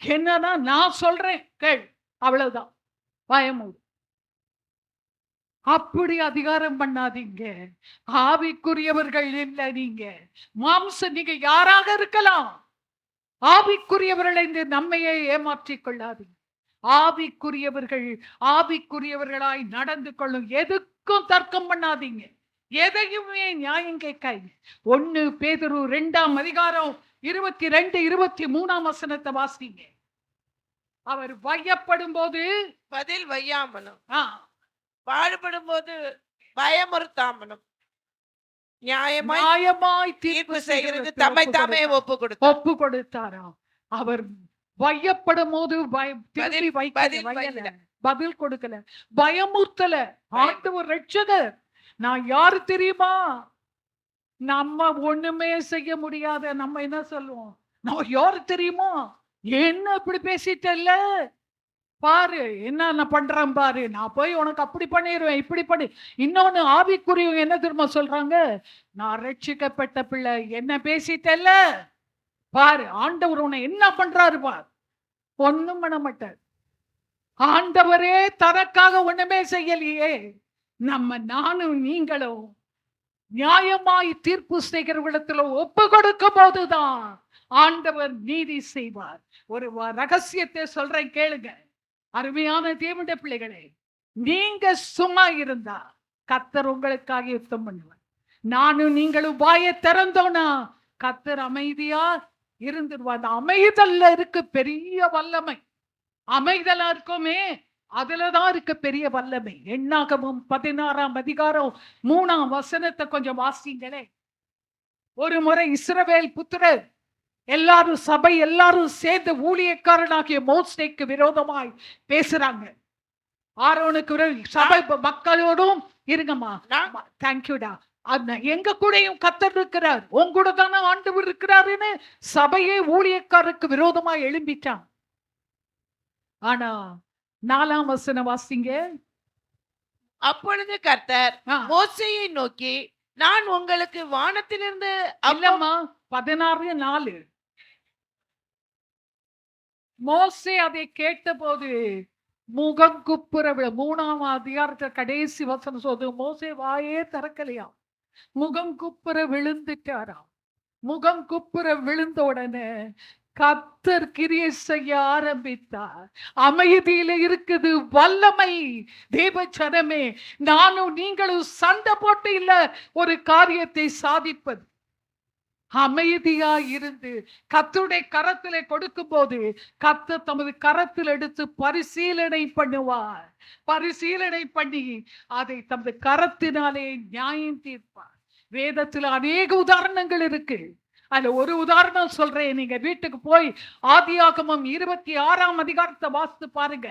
என்னன்னா, நான் சொல்றேன் கேள், அவ்வளவுதான், பயமூடு. அப்படி அதிகாரம் பண்ணாதீங்க. ஆவிக்குரியவர்கள் இல்லை நீங்க. மாம்சம் நீங்க யாராக இருக்கலாம். ஆவிக்குரியவர்களை இந்த நம்மையே ஏமாற்றிக் கொள்ளாதீங்க. ஆவிக்குரியவர்கள் ஆவிக்குரியவர்களாய் நடந்து கொள்ளும். எதுக்கும் தர்க்கம் பண்ணாதீங்க. எதையுமே நியாயம் கேட்காய். 1 பேதுரு 2ஆம் அதிகாரம் 22, 23ஆம் வசனத்தை வாசிங்க. அவர் வையப்படும் போது பதில் வையாமலும், பாடுபடும் போது பயமுறுத்தாமலும், நியாயமாய் தீர்ப்பு செய்கிறது தம்மை தாமே ஒப்பு கொடுத்தாராம். அவர் வையப்படும் போது பதில் கொடுக்கல, பயமுறுத்தல. ஆண்டவர் ரட்சகர். நான் யாரு தெரியுமா? நம்ம ஒண்ணுமே செய்ய முடியாத நம்ம என்ன சொல்லுவோம்? நான் யாரு தெரியுமா? என்ன இப்படி பேசிட்டல்ல பாரு, என்ன பண்றேன் பாரு, நான் போய் உனக்கு அப்படி பண்ணிடுவேன், இப்படி பண்ணி. இன்னொன்னு ஆவிக்குரியவங்க என்ன தெரியுமா சொல்றாங்க? நான் ரட்சிக்கப்பட்ட பிள்ளை, என்ன பேசிட்டல்ல பாரு, ஆண்டவர் உன்னை என்ன பண்றாரு பார். ஒண்ணும் பண்ண மாட்டார். ஆண்டவரே தனக்காக ஒண்ணுமே செய்யலையே. நானும் நீங்களும் நியாயமாய் தீர்ப்பு செய்கிறவர்களிடத்துல ஒப்பு கொடுக்கும் போதுதான் ஆண்டவர் நீதி செய்வார். ஒரு ரகசியத்தை சொல்றேன் கேளுங்க. அருமையான தேவனுடைய பிள்ளைகளே, நீங்க சும்மா இருந்தா கர்த்தர் உங்களுக்காக யுத்தம் பண்ணுவார். நானும் நீங்களும் வாயை திறந்தோன்னா கர்த்தர் அமைதியா இருந்துருவார். அந்த அமைதல்ல இருக்கு பெரிய வல்லமை. அமைதலா இருக்குமே, அதுலதான் இருக்கு பெரிய வல்லமை. எண்ணாகமம் 16ஆம் அதிகாரம் 3ஆம் வசனத்தை கொஞ்சம் வாசிங்களே. ஒரு முறை இஸ்ரவேல் புத்திரர் எல்லாரும், சபை எல்லாரும் சேர்ந்து ஊழியக்காரனாகிய மோசேக்கு விரோதமாய் பேசுறாங்க. ஆரோனுக்கு சபை மக்களோடும் இருங்கம்மா, தேங்க்யூடா, எங்க கூடயும் கர்த்தர் இருக்கிறார், உங்க கூட தானே ஆண்டவர் இருக்கிறாருன்னு சபையே ஊழியக்காரருக்கு விரோதமாய் எழும்பிட்டான். ஆனா 4ஆம் வசனம் வாசிங்க. அப்பொழுது கர்த்தர் மோசேயை நோக்கி, நான் உங்களுக்கு வானத்திலிருந்து, அல்லம்மா 16:4. மோசே அதை கேட்டபோது முகம் குப்புற, 3ஆம் அதிகாரத்தை கடைசி வசனம் சொல்றது, மோசே வாயே திறக்கலையா, முகம் குப்புற விழுந்துட்டாராம். முகம் குப்புற விழுந்த உடனே கர்த்தர் கிரியை செய்ய ஆரம்பித்தார். அமைதியில இருக்குது வல்லமை. தேவச்சனமே, நானும் நீங்களும் சண்டை போட்டு இல்ல ஒரு காரியத்தை சாதிப்பது. அமைதியா இருந்து கர்த்தருடைய கரத்திலே கொடுக்கும் போது கர்த்தர் தமது கரத்தில் எடுத்து பரிசீலனை பண்ணுவார். பரிசீலனை பண்ணி அதை தமது கரத்தினாலே நியாயம் தீர்ப்பார். வேதத்துல அநேக உதாரணங்கள் இருக்கு. அதுல ஒரு உதாரணம் சொல்றேன். நீங்க வீட்டுக்கு போய் ஆதியாகமம் 26ஆம் அதிகாரத்தை வாசித்து பாருங்க.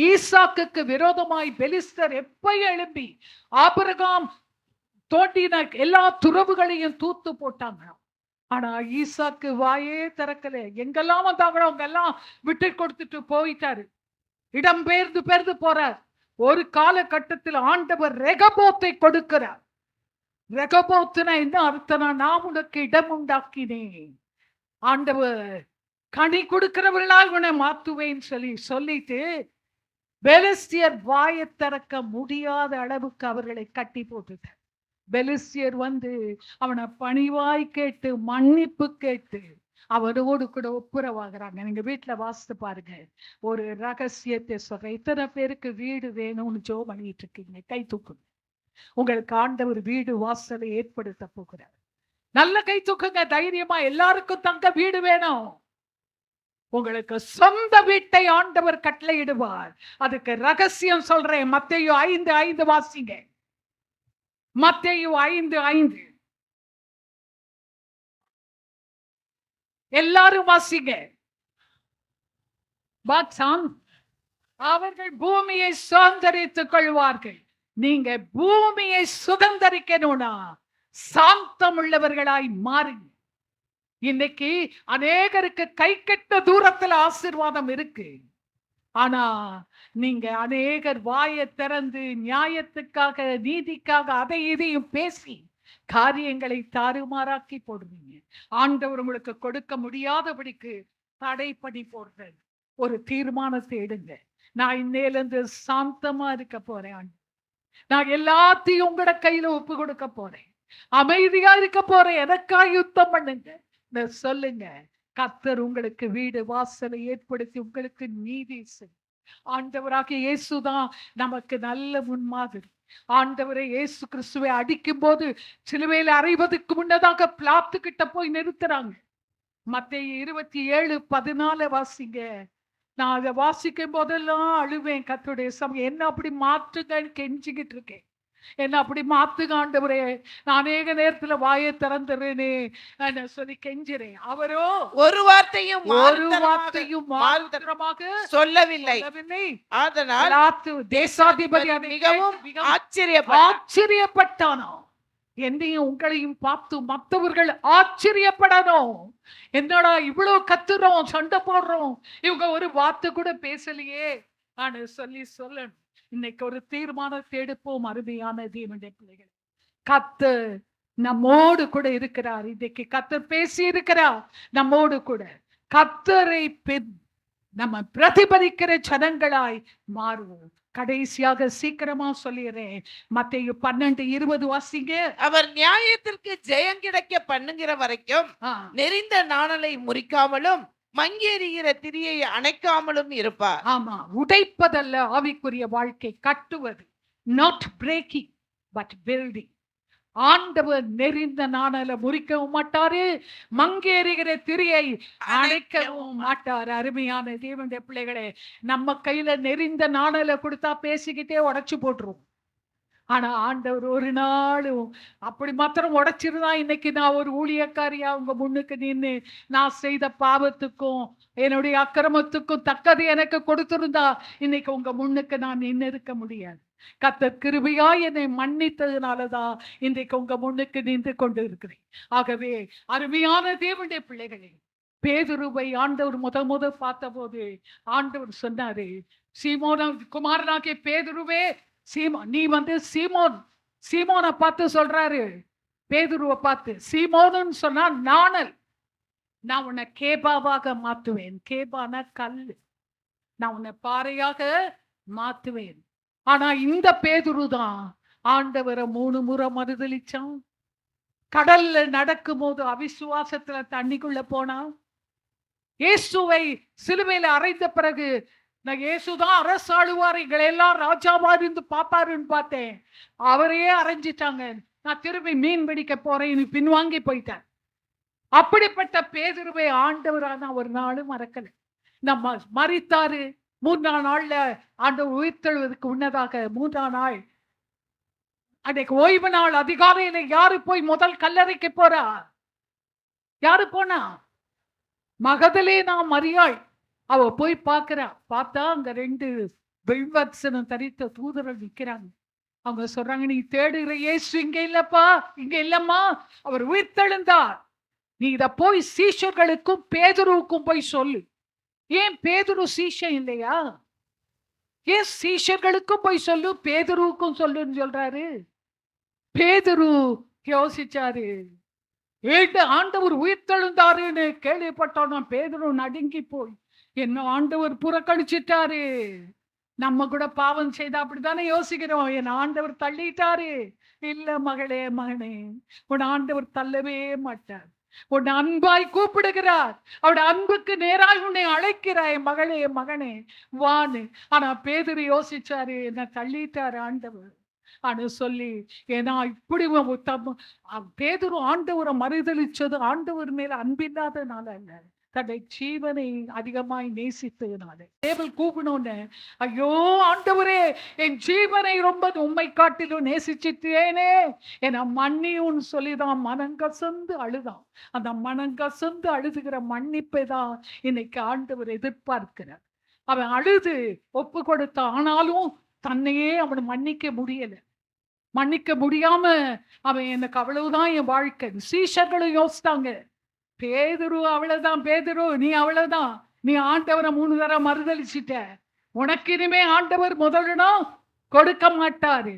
ஈசாக்குக்கு விரோதமாய் பெலிஸ்தர் எப்பயும் எழும்பி ஆபிரகாம் தோண்டின எல்லா துறவுகளையும் தூத்து போட்டாங்க. ஆனா ஈசாக்கு வாயே திறக்கல. எங்கெல்லாம் வந்தாங்களோ அங்கெல்லாம் விட்டு கொடுத்துட்டு போயிட்டாரு. இடம் பெயர்ந்து போறார். ஒரு காலகட்டத்தில் ஆண்டவர் ரெகபோத்தை கொடுக்கிறார். ரெகபோத்துனா என்ன அர்த்தம்னா, நான் உனக்கு இடம் உண்டாக்கினேன், ஆண்டவர் கனி கொடுக்கிறவர்களால் உன்னை மாத்துவேன்னு சொல்லிட்டு பெலிஸ்தியர் வாயை திறக்க முடியாத அளவுக்கு அவர்களை கட்டி போட்டுட்டார். பெலிஸ்தியர் வந்து அவனை பணிவாய் கேட்டு மன்னிப்பு கேட்டு அவனோடு கூட ஒப்புரவாகிறாங்க. நீங்க வீட்டுல வாசித்து பாருங்க. ஒரு ரகசியத்தை சொல்றேன். இத்தனை பேருக்கு வீடு வேணும்னு ஜோ பண்ணிட்டு இருக்கீங்க, கை தூக்குங்க. உங்களுக்கு ஆண்டவர் வீடு வாசலை ஏற்படுத்த போகிறார். நல்ல கை தூக்குங்க தைரியமா. எல்லாருக்கும் தங்க வீடு வேணும். உங்களுக்கு சொந்த வீட்டை ஆண்டவர் கட்டளையிடுவார். அதுக்கு ரகசியம் சொல்றேன். மத்தேயு 5:5 வாசிங்க. மத்தேயு 5:5 எல்லாரும் வாசிங்க. அவர்கள் பூமியை சுதந்தரித்துக் கொள்வார்கள். நீங்க பூமியை சுதந்தரிக்கணும்னா சாந்தம் உள்ளவர்களாய் மாறுங்க. இன்னைக்கு அநேகருக்கு கை கட்ட தூரத்துல ஆசீர்வாதம் இருக்கு. ஆனா நீங்க அநேகர் வாயை திறந்து நியாயத்துக்காக நீதிக்காக அதை இதையும் பேசி காரியங்களை தாறுமாறாக்கி போடுவீங்க. ஆண்டவர் உங்களுக்கு கொடுக்க முடியாதபடிக்கு தடை பண்ணி போடுறது. ஒரு தீர்மானத்தை எடுங்க. நான் இன்னையிலிருந்து சாந்தமா இருக்க போறேன். நான் எல்லாத்தையும் உங்களோட கையில ஒப்பு கொடுக்க போறேன். அமைதியா இருக்க போறேன். எனக்காக யுத்தம் பண்ணுங்க சொல்லுங்க. கர்த்தர் உங்களுக்கு வீடு வாசலை ஏற்படுத்தி உங்களுக்கு நீதி செய்யும். ஆண்டவராகிய இயேசுதான் நமக்கு நல்ல முன்மாதிரி. ஆண்டவரை இயேசு கிறிஸ்துவை அடிக்கும் போது சிலுவையில் அறைவதற்கு முன்னதாக பிளாத்து கிட்ட போய் நிறுத்துறாங்க. மத்தேயு 27:14 வாசிங்க. நான் அதை வாசிக்கும் போதெல்லாம் அழுவேன். கர்த்தருடைய சமயம் என்ன அப்படி மாற்றுங்கன்னு கெஞ்சிக்கிட்டு இருக்கேன். என்ன அப்படி மாத்துங்க ஆண்டவரே. நான் அநேக நேரத்துல வாயை திறந்துறேனே சொல்லி கெஞ்சிறேன். அவரோ ஒரு வார்த்தையும் மாறுதரமாக சொல்லவில்லை. அதனால் தேசாதிபதி மிகவும் ஆச்சரியப்பட்டானோ. என்னையும் உங்களையும் பார்த்து மற்றவர்கள் ஆச்சரியப்படணும். என்னடா இவ்வளவு கத்துறோம், சண்டை போடுறோம், இவங்க ஒரு வார்த்தை கூட பேசலையே சொல்லணும். இன்னைக்கு ஒரு தீர்மானத்தை எடுப்போம். அருமையான தேவனுடைய பிள்ளைகள், கர்த்தர் நம்மோடு கூட இருக்கிறார். இன்னைக்கு கர்த்தர் பேசி இருக்கிறார் நம்மோடு கூட. கர்த்தரை நம்ம பிரதிபலிக்கிற ஜனங்களாய் மாறுவோம். கடைசியாக சீக்கிரமா சொல்லிடுறேன். மத்தேயு 12:20 வாசிங்க. அவர் நியாயத்திற்கு ஜெயம் கிடைக்க பண்ணுகிற வரைக்கும் நெறிந்த நாணலை முறிக்காமலும் மங்கேறுகிற திரியை அணைக்காமலும் இருப்பார். ஆமா, உடைப்பதல்ல ஆவிக்குரிய வாழ்க்கை, கட்டுவது. Not breaking but building. ஆண்டவர் நெறிந்த நாணலை முறிக்கவும் மாட்டாரு, மங்கேறுகிற திரியை அணைக்கவும் மாட்டாரு. அருமையான தேவனுடைய பிள்ளைகளே, நம்ம கையில நெறிந்த நாணலை கொடுத்தா பேசிக்கிட்டே உடைச்சு போட்டுருவோம். ஆனா ஆண்டவர் ஒரு நாளும் அப்படி மாத்திரம் உடைச்சிருந்தா இன்னைக்கு நான் ஒரு ஊழியக்காரியா உங்க முன்னுக்கு நின்று நான் செய்த பாவத்துக்கும் என்னுடைய அக்கிரமத்துக்கும் தக்கது எனக்கு கொடுத்திருந்தா இன்னைக்கு உங்க முன்னுக்கு நான் நின்று இருக்க முடியாது. கர்த்தர் கிருபையா என்னை மன்னித்ததுனாலதான் இன்றைக்கு உங்க முன்னுக்கு நின்று கொண்டு இருக்கிறேன். ஆகவே அருமையான தேவனுடைய பிள்ளைகளே, பேதுருவை ஆண்டவர் முத பார்த்த போது ஆண்டவர் சொன்னாரு, சீமோன குமாரனாகிய பேதுருவே, நீ சீமோனை பார்த்து சொல்றாரு. பேதுருவை பார்த்து சீமோன்னு சொன்னா நாணல், நான் உன்னை கேபாவாக மாத்துவேன். கேபான கல்லு, நான் உன்னை பாறையாக மாத்துவேன். ஆனா இந்த பேதுரு தான் ஆண்டவரை 3 முறை மறுதலிச்சான். கடல்ல நடக்கும் போது அவிசுவாசத்துல தண்ணிக்குள்ள போனான். இயேசுவை சிலுவையில அறைந்த பிறகு நான் இயேசுதான் அரசாளுவார், எங்களை எல்லாம் ராஜாவா இருந்து பாப்பாருன்னு பார்த்தேன். அவரையே அரைஞ்சிட்டாங்க. நான் திரும்பி மீன் பிடிக்க போறேன், பின்வாங்கி போயிட்டேன். அப்படிப்பட்ட பேதுருவை ஆண்டவரான ஒரு நாளும் மறக்கல. நம்ம மரித்தாரு. 3ஆம் நாள்ல ஆண்டவர் உயிர்த்தெழுவதற்கு முன்னதாக 3ஆம் நாள் அன்னைக்கு ஓய்வு நாள் அதிகாலையில யாரு போய் முதல் கல்லறைக்கு போறா? யாரு போனா? மகதலேனா மரியாள். அவ போய் பார்க்கிறா. பார்த்தா அங்க 2 வெள்வத்சனம் தரித்த தூதர்கள் நிக்கிறாங்க. அவங்க சொல்றாங்க, நீ தேடுகிற இயேசு இங்க இல்லப்பா, இங்க இல்லம்மா, அவர் உயிர்த்தெழுந்தார். நீ இத போய் சீஷர்களுக்கும் பேதுருவுக்கும் போய் சொல்லு. ஏன் பேதுரு சீஷன் இல்லையா? ஏன் சீஷர்களுக்கும் போய் சொல்லு, பேதுருவுக்கும் சொல்லுன்னு சொல்றாரு? பேதுரு யோசிச்சாரு. ஆண்டவர் உயிர்த்தெழுந்தாருன்னு கேள்விப்பட்டோம். பேதுரு நடுங்கி போய், என்ன ஆண்டவர் புறக்கணிச்சிட்டாரு. நம்ம கூட பாவம் செய்தா அப்படித்தானே யோசிக்கிறோம், என் ஆண்டவர் தள்ளிட்டாரு. இல்ல மகளே, மகனே, உன் ஆண்டவர் தள்ளவே மாட்டார். உன் அன்பாய் கூப்பிடுகிறார். அவருடைய அன்புக்கு நேராய் உன்னை அழைக்கிறாய், மகளே மகனே வான்னு. ஆனா பேதுரு யோசிச்சாரு, என்ன தள்ளிட்டாரு ஆண்டவர் அனு சொல்லி. ஏன்னா இப்படி பேதுரு ஆண்டவரை மறுதலிச்சது ஆண்டவர் மேல அன்பில்லாதனால அல்ல, தன்னை ஜீவனை அதிகமாய் நேசித்ததுனால தேவன் கூப்பினோன்னு, ஐயோ ஆண்டவரே, என் ஜீவனை ரொம்ப உம்மை காட்டிலும் நேசிச்சிட்டேனே, என மன்னியும் சொல்லிதான் மனங்கசந்து அழுதான். அந்த மனங்கசந்து அழுதுகிற மன்னிப்பை தான் இன்னைக்கு ஆண்டவர் எதிர்பார்க்கிறார். அவன் அழுது ஒப்பு கொடுத்தான். ஆனாலும் தன்னையே அவன் மன்னிக்க முடியல. மன்னிக்க முடியாம அவன், எனக்கு அவ்வளவுதான் என் வாழ்க்கை. சீஷர்களும் யோசித்தாங்க, பேதுரு அவ்வளவுதான், பேதுரு நீ அவ்வளவுதான், நீ ஆண்டவரை 3 தடவை மறுதளிச்சிட்ட, உனக்கு இனிமே ஆண்டவர் முதலிடம் கொடுக்க மாட்டாரு.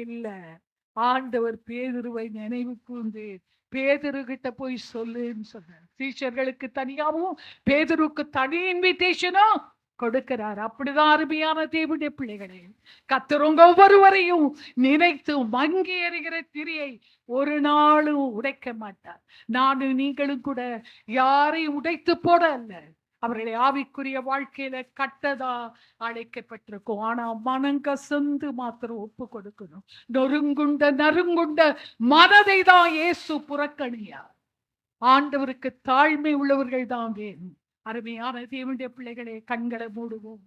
இல்ல, ஆண்டவர் பேதுருவை நினைவு கூர்ந்து பேதுரு கிட்ட போய் சொல்லுன்னு சொன்னார். சீஷர்களுக்கு தனியாகவும் பேதுருக்கு தனி இன்விடேஷனும் கொடுக்கிறார். அப்படிதான் அருமையான தேவனுடைய பிள்ளைகளே, கர்த்தர் உங்க ஒவ்வொருவரையும் நினைத்து மங்கி எறிகிற திரியை ஒரு நாளும் உடைக்க மாட்டார். நானும் நீங்களும் கூட யாரையும் உடைத்து போட அல்ல, அவர்களை ஆவிக்குரிய வாழ்க்கையில கட்டதா அழைக்கப்பட்டிருக்கும். ஆனா மனங்கசந்து மாத்திரம் ஒப்பு கொடுக்கணும். நறுங்குண்ட மனதை தான் இயேசு புறக்கணியார். ஆண்டவருக்கு தாழ்மை உள்ளவர்கள் தான் வேணும். அருமையான தேவனுடைய பிள்ளைகளே, கண்களை மூடுவோம்.